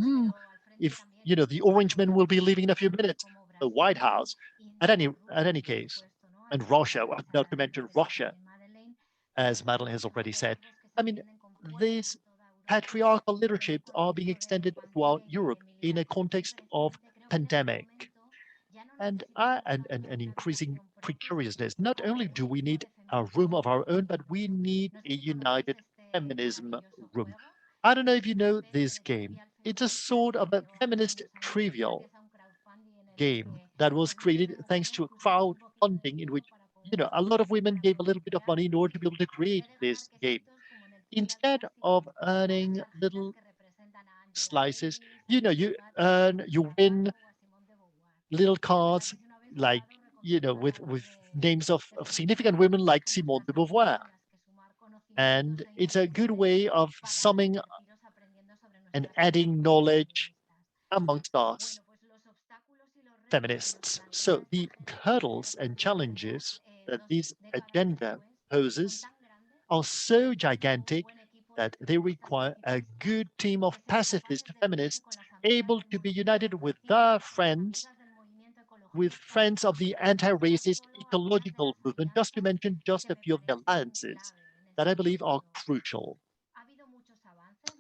if the orange men will be leaving in a few minutes, the White House, at any case, and Russia, not to mention Russia, as Madeleine has already said. I mean, these patriarchal leaderships are being extended throughout Europe in a context of pandemic and an increasing precariousness. Not only do we need a room of our own, but we need a united feminism room. I don't know if you know this game. It's a sort of a feminist trivial game that was created thanks to a crowdfunding in which a lot of women gave a little bit of money in order to be able to create this game. Instead of earning little slices, you win little cards like with names of significant women like Simone de Beauvoir. And it's a good way of summing and adding knowledge amongst us feminists. So the hurdles and challenges that this agenda poses are so gigantic that they require a good team of pacifist feminists able to be united with their friends, with friends of the anti-racist ecological movement, just to mention just a few of the alliances that I believe are crucial.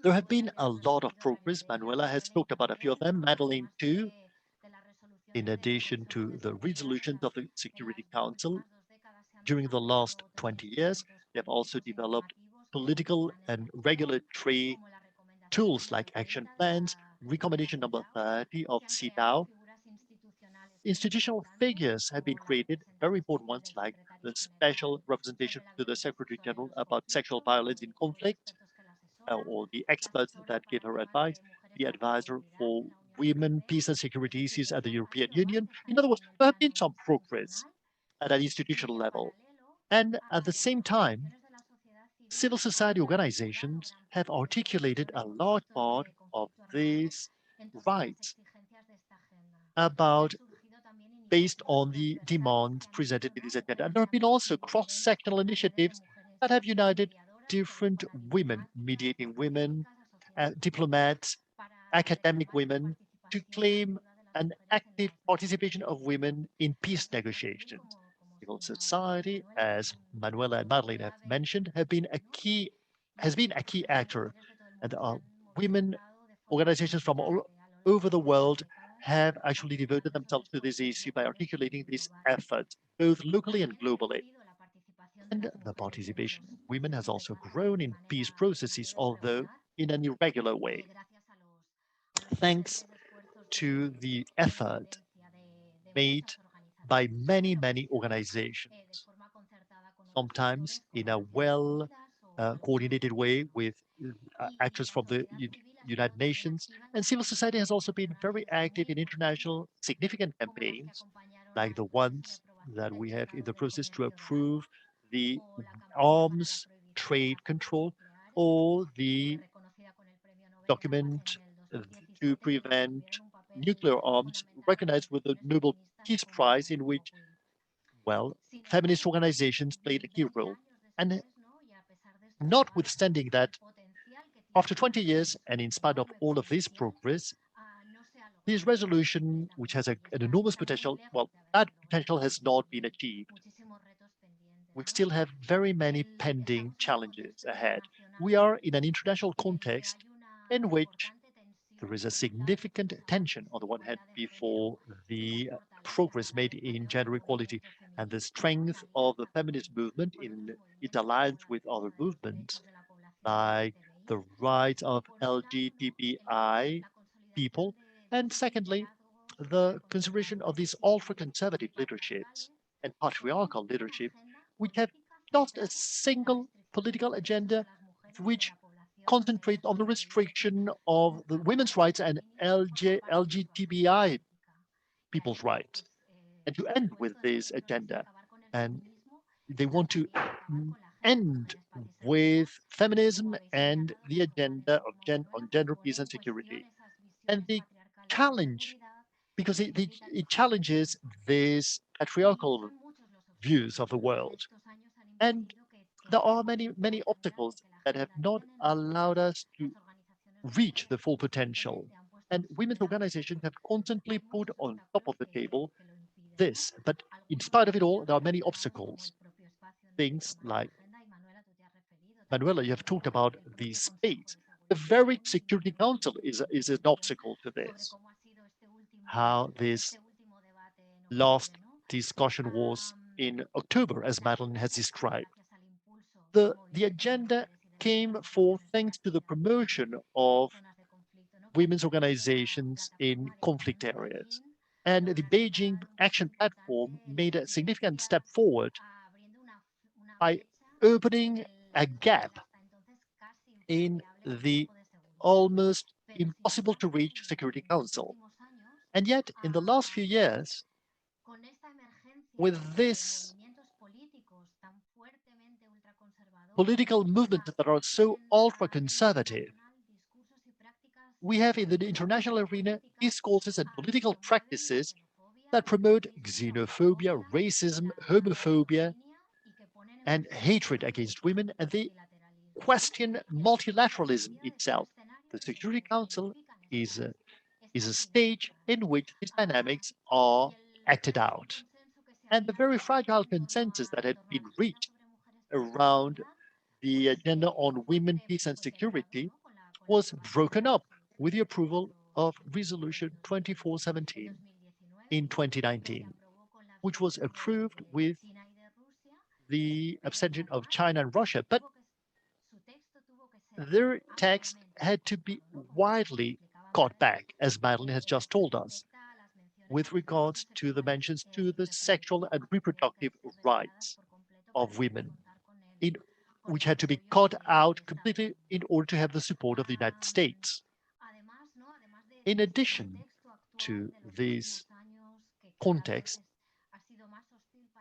There have been a lot of progress. Manuela has talked about a few of them, Madeleine too. In addition to the resolutions of the Security Council, during the last 20 years, they have also developed political and regulatory tools like action plans, recommendation number 30 of CEDAW. Institutional figures have been created, very important ones like the special representation to the Secretary General about sexual violence in conflict, or the experts that give her advice, the advisor for women, peace and security issues at the European Union. In other words, there have been some progress at an institutional level. And at the same time, civil society organizations have articulated a large part of these rights based on the demands presented in this agenda. And there have been also cross-sectional initiatives that have united different women, mediating women, diplomats, academic women, to claim an active participation of women in peace negotiations. Civil society, as Manuela and Madeleine have mentioned, have been a key has been a key actor, and women organizations from all over the world have actually devoted themselves to this issue by articulating this effort, both locally and globally. And the participation of women has also grown in peace processes, although in an irregular way. Thanks to the effort made by many, many organizations, sometimes in a well coordinated way with actors from the United Nations. And civil society has also been very active in international significant campaigns, like the ones that we have in the process to approve the arms trade control, or the document to prevent nuclear arms, recognized with the Nobel Peace Prize, in which, well, feminist organizations played a key role. And notwithstanding that, after 20 years, and in spite of all of this progress, this resolution, which has an enormous potential, well, that potential has not been achieved. We still have very many pending challenges ahead. We are in an international context in which there is a significant tension, on the one hand, before the progress made in gender equality and the strength of the feminist movement in its alliance with other movements, like the rights of LGBTI people, and secondly, the consideration of these ultra-conservative leaderships and patriarchal leadership, which have just a single political agenda which concentrates on the restriction of the women's rights and LGBTI people's rights, and to end with this agenda. And they want to end with feminism and the agenda of on gender, peace, and security. And they challenge, because it challenges these patriarchal views of the world. And there are many, many obstacles that have not allowed us to reach the full potential. And women's organizations have constantly put on top of the table this. But in spite of it all, there are many obstacles. Things like, Manuela, you have talked about the space. The very Security Council is an obstacle to this. How this last discussion was in October, as Madeleine has described. The agenda came forth thanks to the promotion of women's organizations in conflict areas. And the Beijing Action Platform made a significant step forward by opening a gap in the almost impossible to reach Security Council. And yet, in the last few years, with this political movements that are so ultra-conservative, we have in the international arena discourses and political practices that promote xenophobia, racism, homophobia, and hatred against women, and they question multilateralism itself. The Security Council is a stage in which these dynamics are acted out. And the very fragile consensus that had been reached around the agenda on women, peace, and security was broken up with the approval of Resolution 2417 in 2019, which was approved with the abstention of China and Russia. But their text had to be widely cut back, as Madeleine has just told us, with regards to the mentions to the sexual and reproductive rights of women, which had to be cut out completely in order to have the support of the United States. In addition to this context,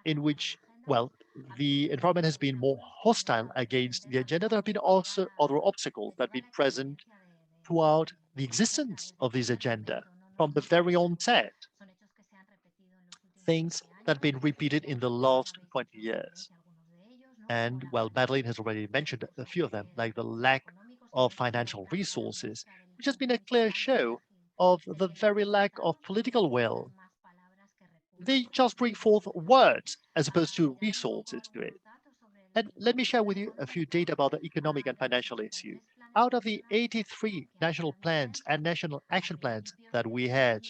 in which, well, the environment has been more hostile against the agenda, there have been also other obstacles that have been present throughout the existence of this agenda from the very onset. Things that have been repeated in the last 20 years. And, well, Madeleine has already mentioned a few of them, like the lack of financial resources, which has been a clear show of the very lack of political will. They just bring forth words as opposed to resources to it. And let me share with you a few data about the economic and financial issue. Out of the 83 national plans and national action plans that we had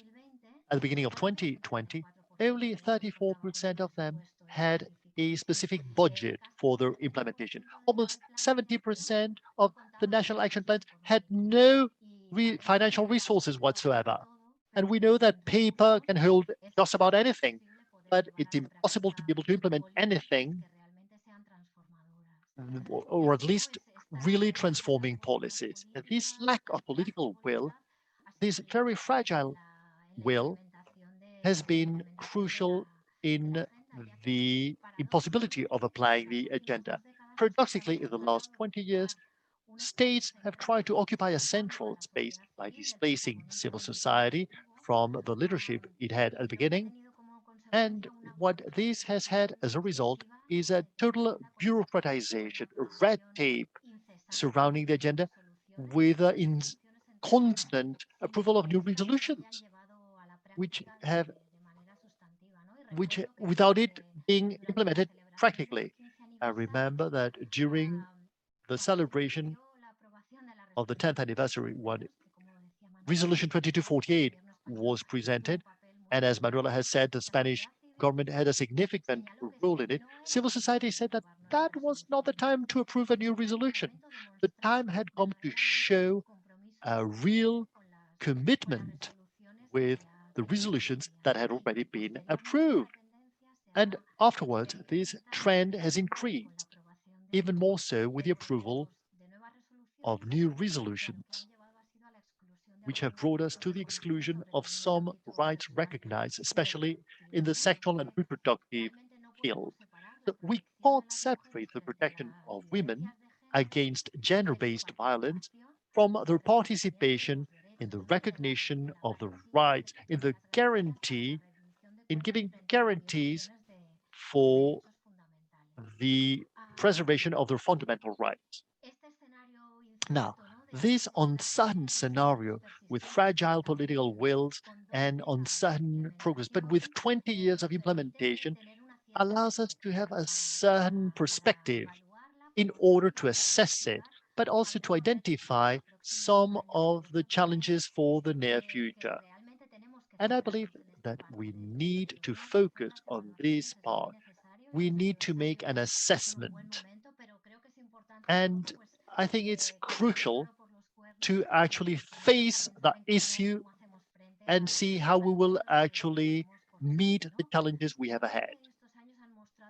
at the beginning of 2020, only 34% of them had a specific budget for their implementation. Almost 70% of the national action plans had no financial resources whatsoever. And we know that paper can hold just about anything, but it's impossible to be able to implement anything, or at least really transforming policies. And this lack of political will, this very fragile will, has been crucial in the impossibility of applying the agenda. Paradoxically, in the last 20 years, states have tried to occupy a central space by displacing civil society from the leadership it had at the beginning. And what this has had as a result is a total bureaucratization, red tape surrounding the agenda with constant approval of new resolutions, which without it being implemented practically. I remember that during the celebration of the 10th anniversary, when Resolution 2248 was presented, and as Manuela has said, the Spanish government had a significant role in it, civil society said that that was not the time to approve a new resolution. The time had come to show a real commitment with the resolutions that had already been approved. And afterwards, this trend has increased, even more so with the approval of new resolutions, which have brought us to the exclusion of some rights recognized, especially in the sexual and reproductive field. So we can't separate the protection of women against gender-based violence from their participation in the recognition of the rights, in the guarantee, in giving guarantees for the preservation of their fundamental rights. Now, this uncertain scenario with fragile political wills and uncertain progress, but with 20 years of implementation, allows us to have a certain perspective in order to assess it, but also to identify some of the challenges for the near future. And I believe that we need to focus on this part. We need to make an assessment. And I think it's crucial to actually face the issue and see how we will actually meet the challenges we have ahead.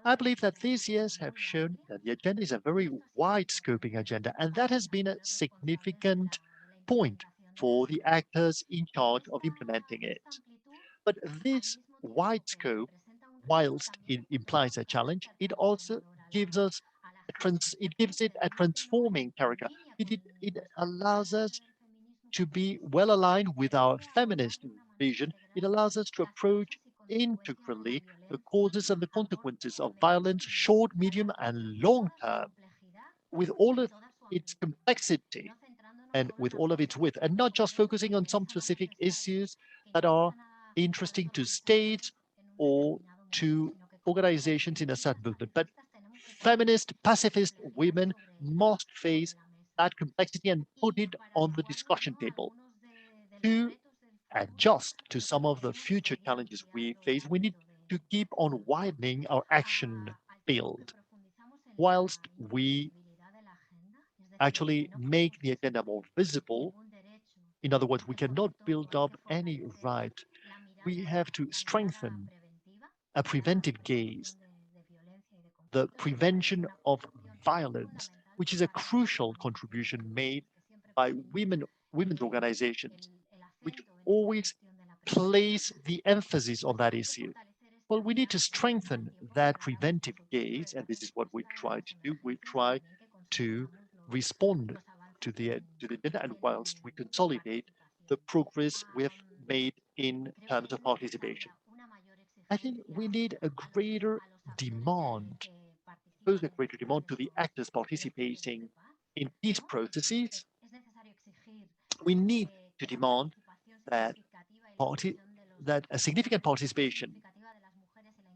I believe that these years have shown that the agenda is a very wide-scoping agenda, and that has been a significant point for the actors in charge of implementing it. But this wide scope, whilst it implies a challenge, it also gives us it gives it a transforming character. It allows us to be well aligned with our feminist vision. It allows us to approach integrally the causes and the consequences of violence, short, medium, and long term, with all of its complexity and with all of its width, and not just focusing on some specific issues that are interesting to states or to organizations in a certain movement, but feminist, pacifist women must face that complexity and put it on the discussion table. To adjust to some of the future challenges we face, we need to keep on widening our action field, whilst we actually make the agenda more visible. In other words, we cannot build up any right. We have to strengthen a preventive gaze, the prevention of violence, which is a crucial contribution made by women's organizations, which always place the emphasis on that issue. Well, we need to strengthen that preventive gaze, and this is what we try to do. We try to respond to the agenda, and whilst we consolidate the progress we have made in terms of participation. I think we need a greater demand, pose a greater demand to the actors participating in peace processes. We need to demand that a significant participation,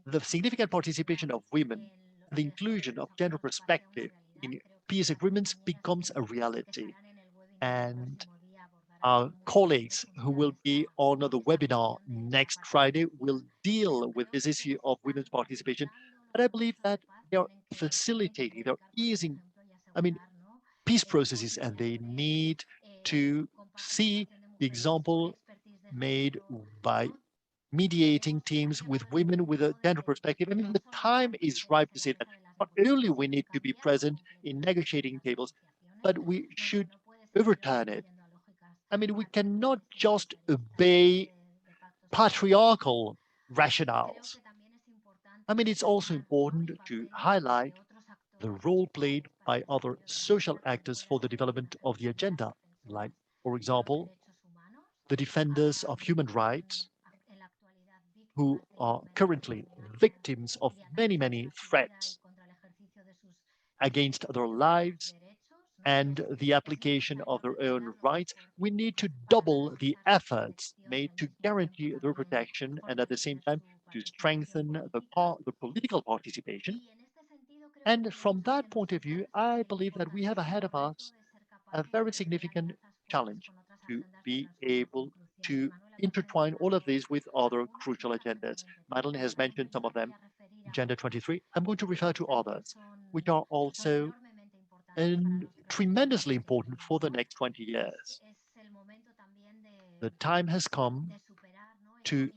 the significant participation of women the inclusion of gender perspective in peace agreements becomes a reality. And our colleagues who will be on the webinar next Friday will deal with this issue of women's participation. But I believe that they are facilitating, they're easing, peace processes, and they need to see the example made by mediating teams with women with a gender perspective. The time is ripe to say that not only we need to be present in negotiating tables, but we should overturn it. We cannot just obey patriarchal rationales. It's also important to highlight the role played by other social actors for the development of the agenda, like, for example, the defenders of human rights, who are currently victims of many, many threats against their lives and the application of their own rights. We need to double the efforts made to guarantee their protection and at the same time to strengthen the political participation. And from that point of view, I believe that we have ahead of us a very significant challenge to be able to intertwine all of these with other crucial agendas. Madeleine has mentioned some of them, Agenda 23. I'm going to refer to others, which are also tremendously important for the next 20 years. The time has come to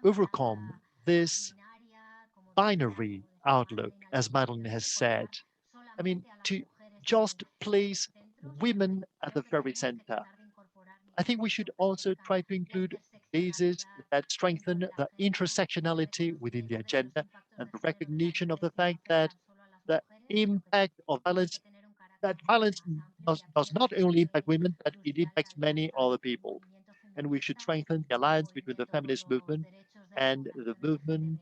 overcome this binary outlook, as Madeleine has said. To just place women at the very center. I think we should also try to include bases that strengthen the intersectionality within the agenda and the recognition of the fact that the impact of violence, that violence does not only impact women, but it impacts many other people. And we should strengthen the alliance between the feminist movement and the movement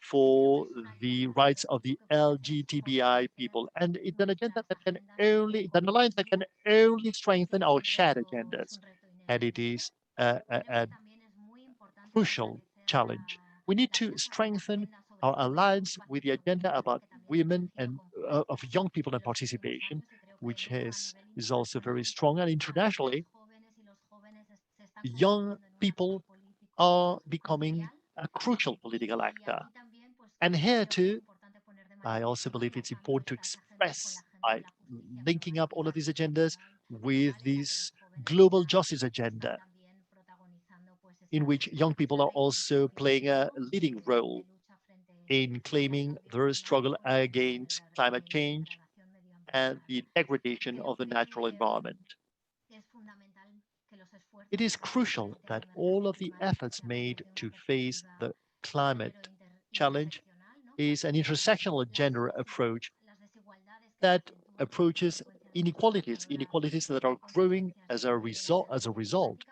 for the rights of the LGBTI people. And it's an agenda that can only, it's an alliance that can only strengthen our shared agendas. And it is a crucial challenge. We need to strengthen our alliance with the agenda about women and of young people and participation, which is also very strong. And internationally, young people are becoming a crucial political actor. And here too, I also believe it's important to express by linking up all of these agendas with this global justice agenda, in which young people are also playing a leading role in claiming their struggle against climate change and the degradation of the natural environment. It is crucial that all of the efforts made to face the climate challenge is an intersectional gender approach that approaches inequalities that are growing as a result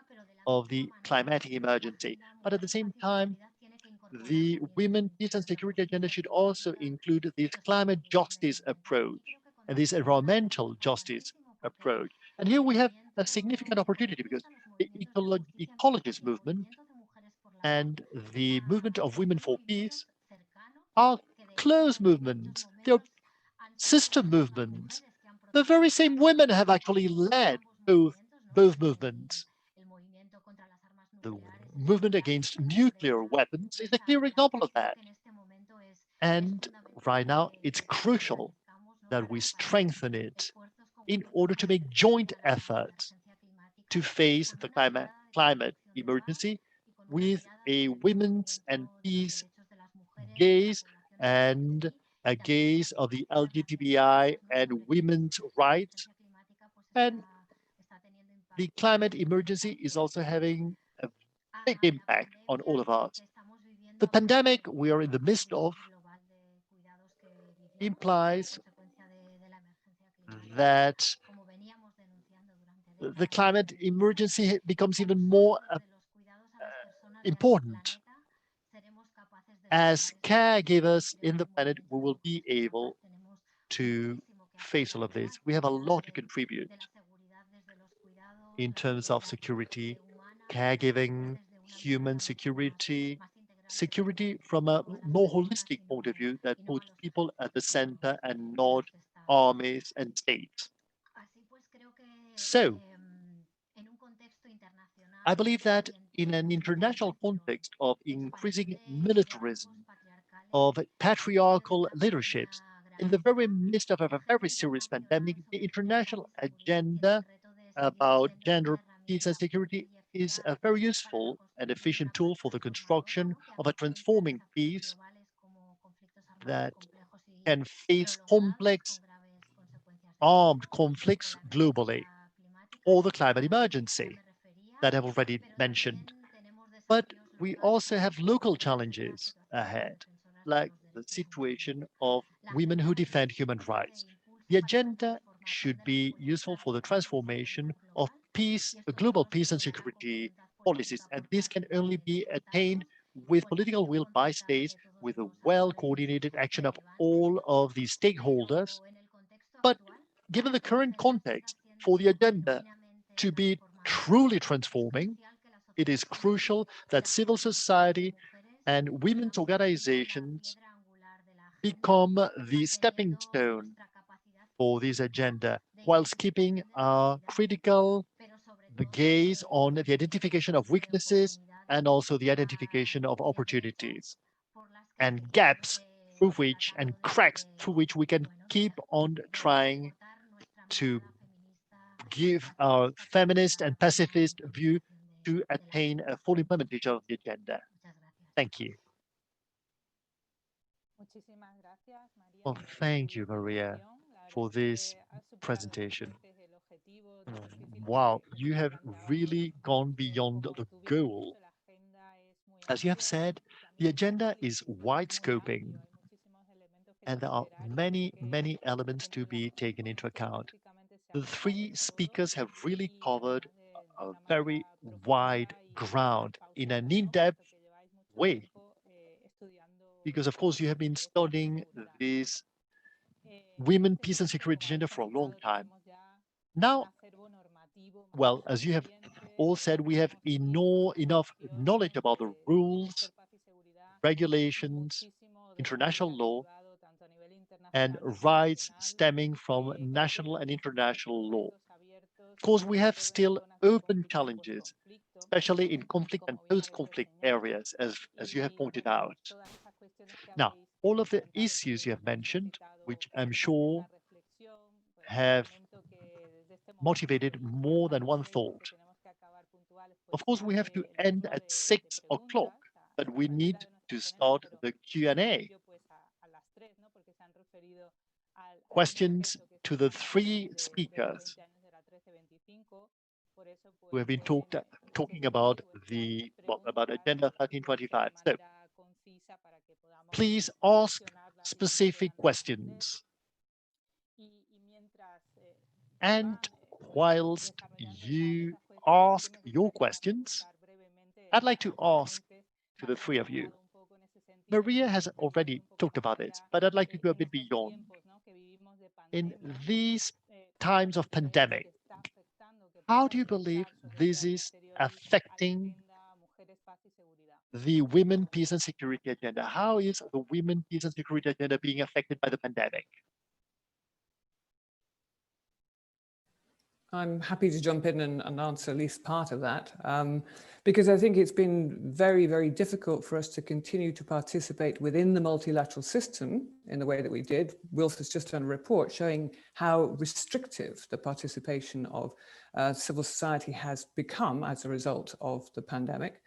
of the climatic emergency. But at the same time, the women, peace and security agenda should also include this climate justice approach and this environmental justice approach. And here we have a significant opportunity because the ecologist movement and the movement of women for peace are close movements. They're sister movements. The very same women have actually led both movements. The movement against nuclear weapons is a clear example of that. And right now, it's crucial that we strengthen it in order to make joint efforts to face the climate emergency with a women's and peace gaze and a gaze of the LGBTI and women's rights. And the climate emergency is also having a big impact on all of us. The pandemic we are in the midst of implies that the climate emergency becomes even more important. As caregivers in the planet, we will be able to face all of this. We have a lot to contribute in terms of security, caregiving, human security, security from a more holistic point of view that puts people at the center and not armies and states. So, I believe that in an international context of increasing militarism, of patriarchal leaderships, in the very midst of a very serious pandemic, the international agenda about gender, peace, and security is a very useful and efficient tool for the construction of a transforming peace that can face complex armed conflicts globally, or the climate emergency that I've already mentioned. But we also have local challenges ahead, like the situation of women who defend human rights. The agenda should be useful for the transformation of peace, global peace and security policies, and this can only be attained with political will by states, with a well-coordinated action of all of the stakeholders. But given the current context, for the agenda to be truly transforming, it is crucial that civil society and women's organizations become the stepping stone for this agenda, whilst keeping the gaze on the identification of weaknesses and also the identification of opportunities and gaps through which and cracks through which we can keep on trying to give our feminist and pacifist view to attain a full implementation of the agenda. Thank you. Well, thank you, Maria, for this presentation. Wow, you have really gone beyond the goal. As you have said, the agenda is wide-scoping, and there are many, many elements to be taken into account. The three speakers have really covered a very wide ground in an in-depth way, because of course you have been studying this women, peace and security agenda for a long time. Now, well, as you have all said, we have enough knowledge about the rules, regulations, international law, and rights stemming from national and international law. Of course, we have still open challenges, especially in conflict and post-conflict areas, as you have pointed out. Now, all of the issues you have mentioned, which I'm sure have motivated more than one thought. Of course, we have to end at 6 o'clock, but we need to start the Q&A. Questions to the three speakers who have been talking about about Agenda 1325. So, please ask specific questions. And whilst you ask your questions, I'd like to ask to the three of you. Maria has already talked about it, but I'd like to go a bit beyond. In these times of pandemic, how do you believe this is affecting the women, peace and security agenda? How is the women, peace and security agenda being affected by the pandemic? I'm happy to jump in and answer at least part of that, because I think it's been very, very difficult for us to continue to participate within the multilateral system in the way that we did. WILPF has just done a report showing how restrictive the participation of civil society has become as a result of the pandemic.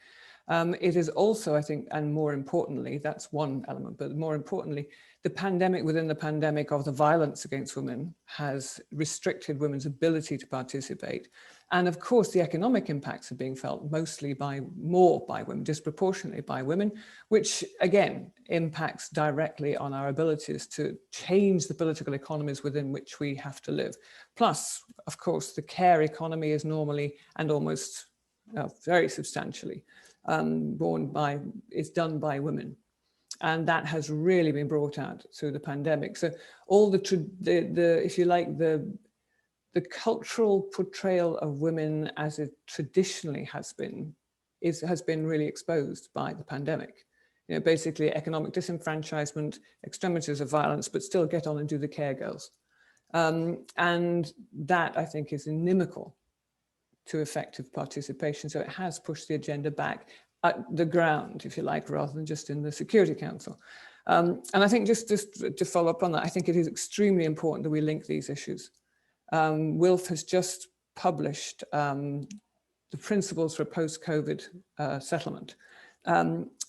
It is also, I think, and more importantly, that's one element, but more importantly, the pandemic within the pandemic of the violence against women has restricted women's ability to participate. And of course, the economic impacts are being felt mostly more by women, disproportionately by women, which again impacts directly on our abilities to change the political economies within which we have to live. Plus, of course, the care economy is normally and almost very substantially it's done by women. And that has really been brought out through the pandemic. So all if you like, the cultural portrayal of women as it traditionally has been really exposed by the pandemic. basically economic disenfranchisement, extremities of violence, but still get on and do the care girls. And that, I think, is inimical to effective participation. So it has pushed the agenda back at the ground, if you like, rather than just in the Security Council. And I think just to follow up on that, I think it is extremely important that we link these issues. WILPF has just published the principles for a post-COVID settlement,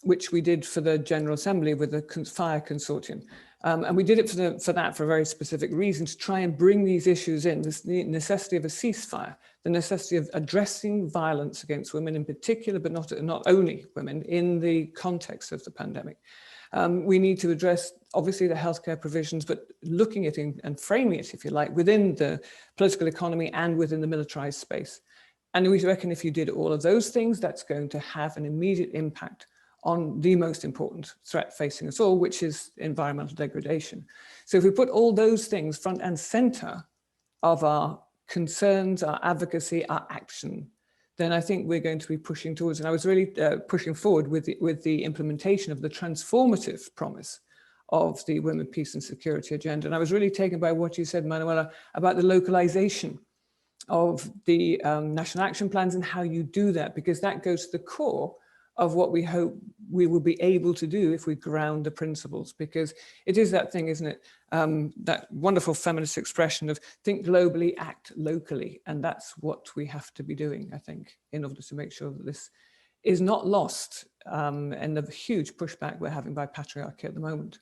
which we did for the General Assembly with the Fire Consortium. And we did it for that for a very specific reason, to try and bring these issues in, the necessity of a ceasefire, the necessity of addressing violence against women in particular, but not only women, in the context of the pandemic. We need to address, obviously, the healthcare provisions, but looking at it and framing it, if you like, within the political economy and within the militarized space. And we reckon if you did all of those things, that's going to have an immediate impact on the most important threat facing us all, which is environmental degradation. So if we put all those things front and center of our concerns, our advocacy, our action, then I think we're going to be pushing towards, and I was really pushing forward with the implementation of the transformative promise of the Women, Peace and Security agenda. And I was really taken by what you said, Manuela, about the localization of the national action plans and how you do that, because that goes to the core of what we hope we will be able to do if we ground the principles, because it is that thing, isn't it? That wonderful feminist expression of think globally, act locally. And that's what we have to be doing, I think, in order to make sure that this is not lost in the huge pushback we're having by patriarchy at the moment.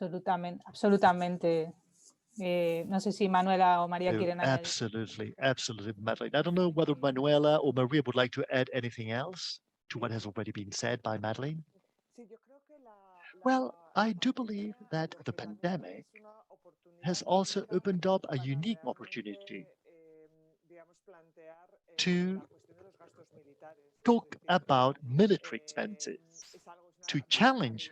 Absolutamente. No sé si Manuela o María quieren añadir. Absolutely, Madeleine. I don't know whether Manuela or Maria would like to add anything else to what has already been said by Madeleine. Well, I do believe that the pandemic has also opened up a unique opportunity to talk about military expenses, to challenge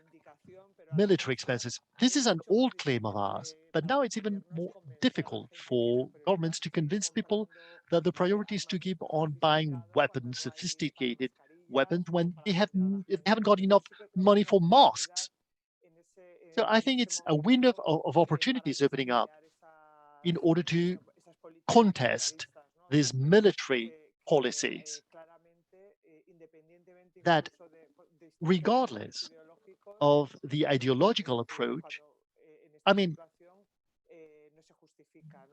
military expenses. This is an old claim of ours, but now it's even more difficult for governments to convince people that the priority is to keep on buying weapons, sophisticated weapons, when they haven't got enough money for masks. So I think it's a window of opportunities opening up in order to contest these military policies that, regardless of the ideological approach, I mean,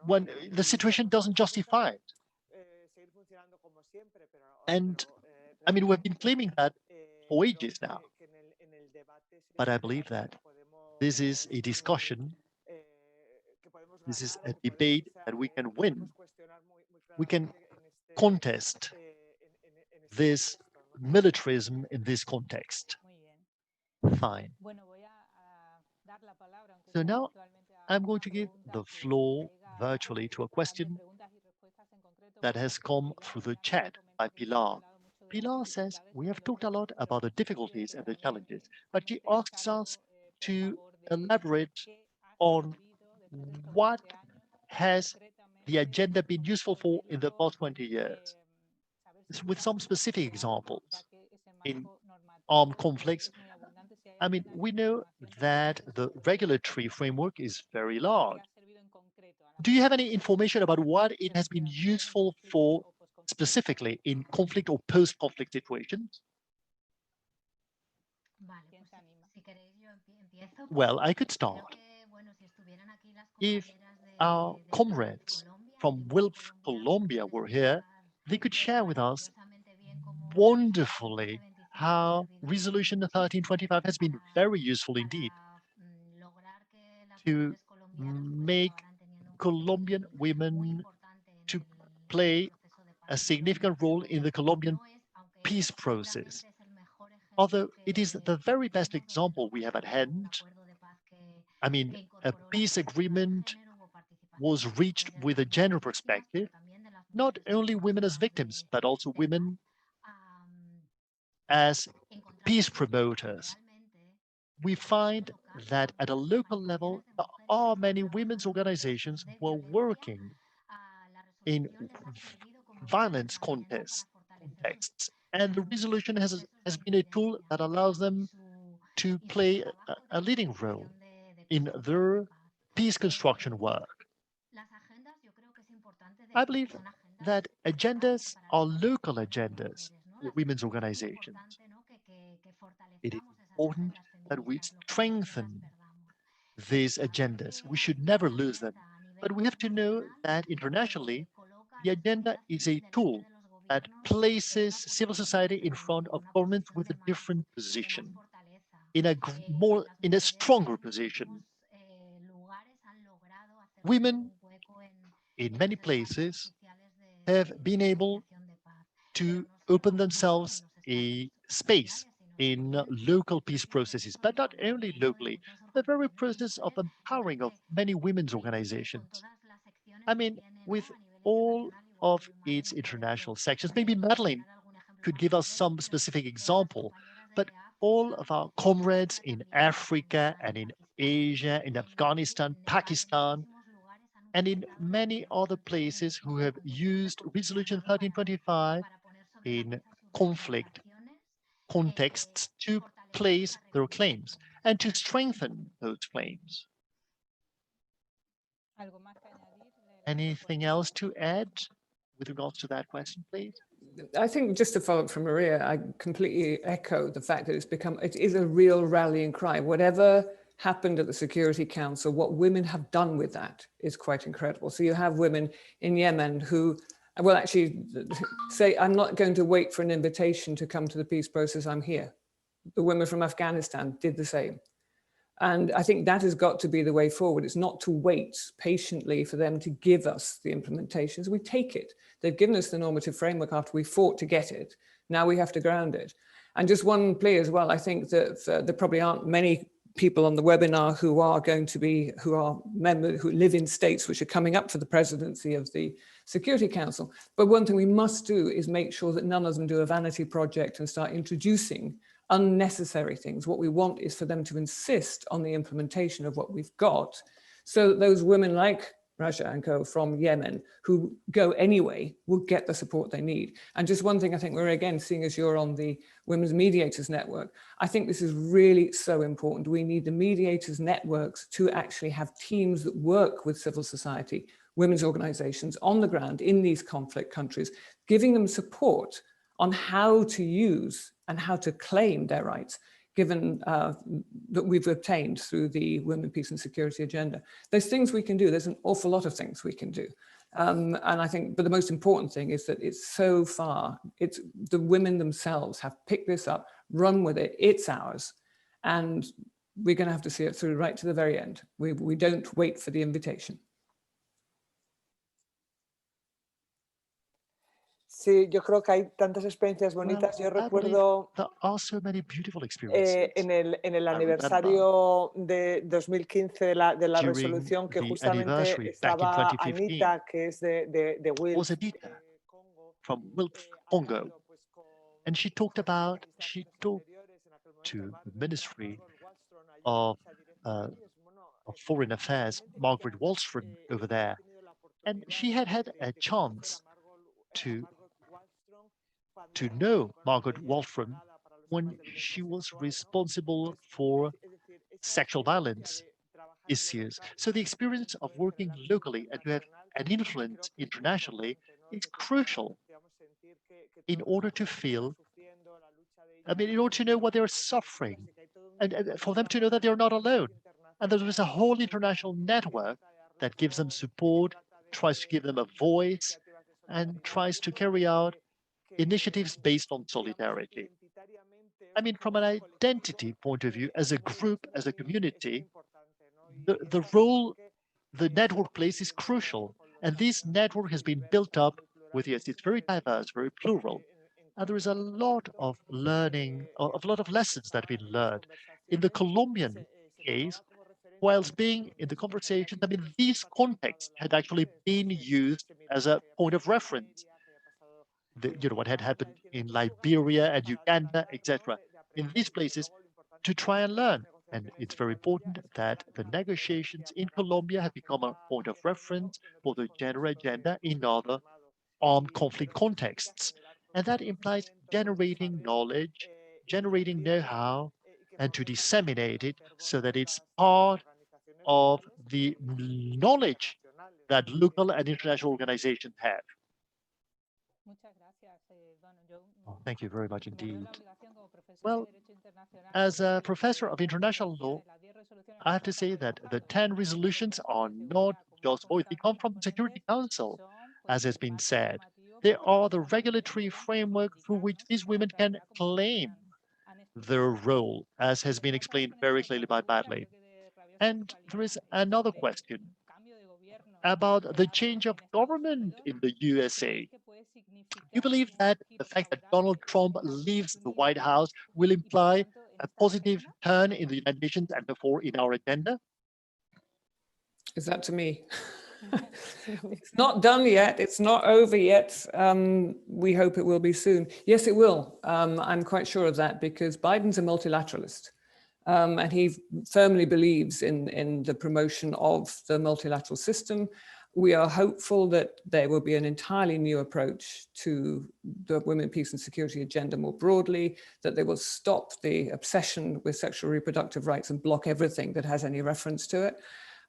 when the situation doesn't justify it. And I mean, we've been claiming that for ages now. But I believe that this is a discussion, this is a debate that we can win. We can contest this militarism in this context. Fine. So now I'm going to give the floor virtually to a question that has come through the chat by Pilar. Pilar says, we have talked a lot about the difficulties and the challenges, but she asks us to elaborate on what has the agenda been useful for in the past 20 years, with some specific examples. In armed conflicts, I mean, we know that the regulatory framework is very large. Do you have any information about what it has been useful for specifically in conflict or post-conflict situations? Well, I could start. If our comrades from WILPF Colombia were here, they could share with us wonderfully how Resolution 1325 has been very useful indeed to make Colombian women to play a significant role in the Colombian peace process. Although it is the very best example we have at hand, I mean, a peace agreement was reached with a gender perspective, not only women as victims, but also women as peace promoters. We find that at a local level, there are many women's organizations who are working in violence contexts. And the resolution has been a tool that allows them to play a leading role in their peace construction work. I believe that agendas are local agendas for women's organizations. It is important that we strengthen these agendas. We should never lose them. But we have to know that internationally, the agenda is a tool that places civil society in front of governments with a different position, in a stronger position. Women in many places have been able to open themselves a space in local peace processes, but not only locally, the very process of empowering of many women's organizations. I mean, with all of its international sections, maybe Madeleine could give us some specific example, but all of our comrades in Africa and in Asia, in Afghanistan, Pakistan, and in many other places who have used Resolution 1325 in conflict contexts to place their claims and to strengthen those claims. Anything else to add with regards to that question, please? I think just to follow up from Maria, I completely echo the fact that it is a real rallying cry. Whatever happened at the Security Council, what women have done with that is quite incredible. So you have women in Yemen who will actually say, I'm not going to wait for an invitation to come to the peace process, I'm here. The women from Afghanistan did the same. And I think that has got to be the way forward. It's not to wait patiently for them to give us the implementations. We take it. They've given us the normative framework after we fought to get it. Now we have to ground it. And just one plea as well, I think that there probably aren't many people on the webinar who are going to be, who live in states which are coming up for the presidency of the Security Council. But one thing we must do is make sure that none of them do a vanity project and start introducing unnecessary things. What we want is for them to insist on the implementation of what we've got, so that those women like Raja and co from Yemen who go anyway will get the support they need. And just one thing I think we're again seeing, as you're on the Women's Mediators Network, I think this is really so important. We need the mediators networks to actually have teams that work with civil society, women's organizations on the ground in these conflict countries, giving them support on how to use and how to claim their rights, given that we've obtained through the Women, Peace and Security agenda. There's things we can do. There's an awful lot of things we can do. And I think, but the most important thing is that it's so far, it's the women themselves have picked this up, run with it, it's ours. And we're gonna have to see it through right to the very end. We don't wait for the invitation. Sí, yo creo que hay tantas experiencias bonitas. Yo recuerdo en el aniversario de 2015 de la resolución que justamente estaba Anita, que es de WILPF from WILPF Congo, and she talked to the Ministry of Foreign Affairs, Margaret Wallström over there, and she had a chance to know Margaret Wallström when she was responsible for sexual violence issues. So the experience of working locally and to have an influence internationally is crucial in order to feel, in order to know what they're suffering, and for them to know that they're not alone. And there is a whole international network that gives them support, tries to give them a voice, and tries to carry out initiatives based on solidarity. From an identity point of view, as a group, as a community, the role the network plays is crucial. And this network has been built up with, yes, it's very diverse, very plural. And there is a lot of learning, a lot of lessons that have been learned. In the Colombian case, whilst being in the conversation, these contexts had actually been used as a point of reference. What had happened in Liberia and Uganda, etc. In these places, to try and learn. And it's very important that the negotiations in Colombia have become a point of reference for the gender agenda in other armed conflict contexts. And that implies generating knowledge, generating know-how, and to disseminate it so that it's part of the knowledge that local and international organizations have. Oh, thank you very much indeed. Well, as a professor of international law, I have to say that the 10 resolutions are not just voice. They come from the Security Council, as has been said. They are the regulatory framework through which these women can claim their role, as has been explained very clearly by Madeleine. And there is another question about the change of government in the USA. You believe that the fact that Donald Trump leaves the White House will imply a positive turn in the United Nations and therefore in our agenda? Is that to me? It's not done yet. It's not over yet. We hope it will be soon. Yes, it will. I'm quite sure of that because Biden's a multilateralist. And he firmly believes in the promotion of the multilateral system. We are hopeful that there will be an entirely new approach to the women, peace and security agenda more broadly, that they will stop the obsession with sexual reproductive rights and block everything that has any reference to it.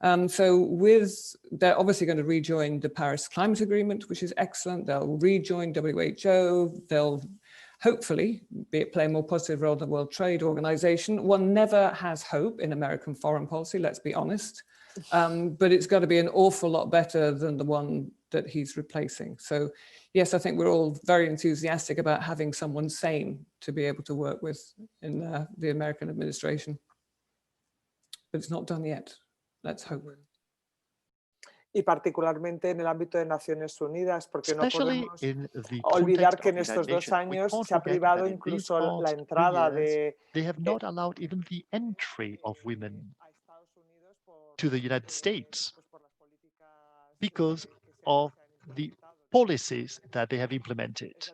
They're obviously going to rejoin the Paris Climate Agreement, which is excellent. They'll rejoin WHO. They'll hopefully play a more positive role in the World Trade Organization. One never has hope in American foreign policy, let's be honest. But it's got to be an awful lot better than the one that he's replacing. So yes, I think we're all very enthusiastic about having someone sane to be able to work with in the American administration. But it's not done yet. Let's hope. Y particularmente en el ámbito de Naciones Unidas, porque no Especially podemos in the olvidar context que of en the estos United 2 Nations, we años can't se ha forget privado that in these incluso la past 2 entrada years, de they have not allowed even the entry of women to the United States because of the policies that they have implemented.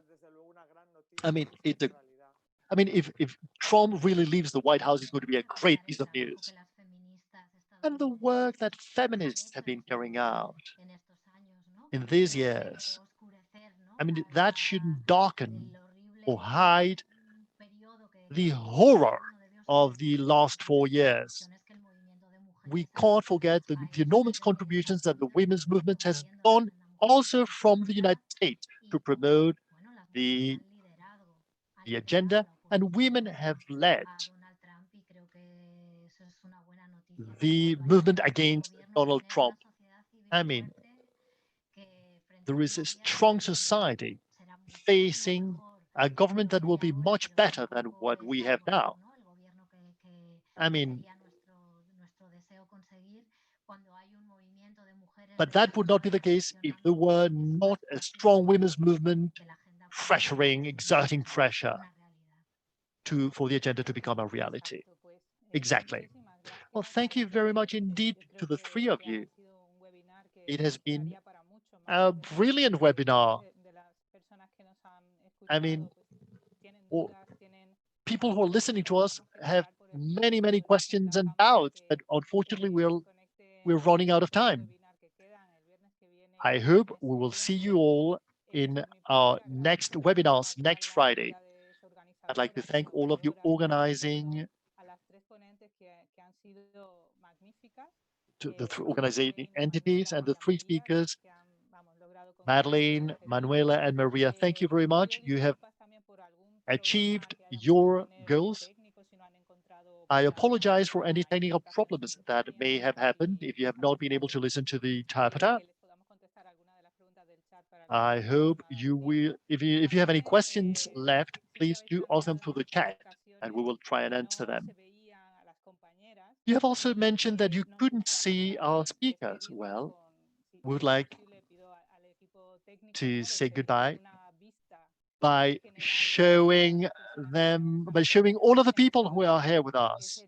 I mean, if Trump really leaves the White House, it's going to be a great piece of news. And the work that feminists have been carrying out in these years, I mean, that shouldn't darken or hide the horror of the last 4 years. We can't forget the enormous contributions that the women's movement has done also from the United States to promote the agenda, and women have led the movement against Donald Trump. I mean, there is a strong society facing a government that will be much better than what we have now. I mean, but that would not be the case if there were not a strong women's movement pressuring, exerting pressure for the agenda to become a reality. Exactly. Well, thank you very much indeed to the 3 of you. It has been a brilliant webinar. I mean, people who are listening to us have many, many questions and doubts, but unfortunately we're running out of time. I hope we will see you all in our next webinars next Friday. I'd like to thank all of you organizing, to the organizing entities and the 3 speakers, Madeleine, Manuela, and Maria. Thank you very much. You have achieved your goals. I apologize for any technical problems that may have happened if you have not been able to listen to the interpreter. I hope you will, if you have any questions left, please do ask them through the chat and we will try and answer them. You have also mentioned that you couldn't see our speakers. Well, we would like to say goodbye by showing all of the people who are here with us,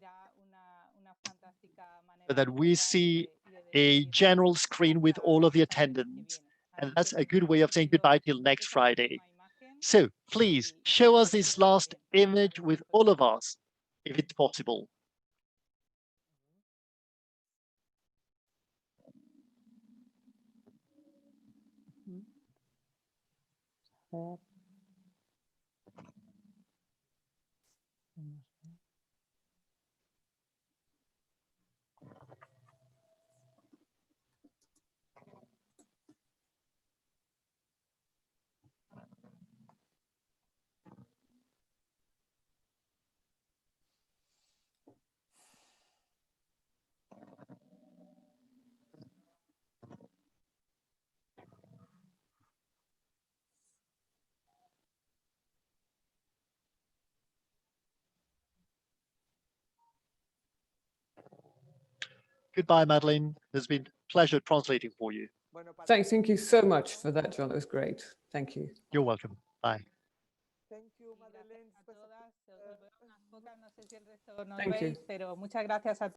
so that we see a general screen with all of the attendants. And that's a good way of saying goodbye till next Friday. So please show us this last image with all of us, if it's possible. ver. Goodbye, Madeleine. It's been a pleasure translating for you. Thank you so much for that, John. It was great. Thank you. You're welcome. Bye. Thank you, Madeleine. A todas. Os veo unas pocas, no sé si el resto nos Thank you. veis, pero muchas gracias a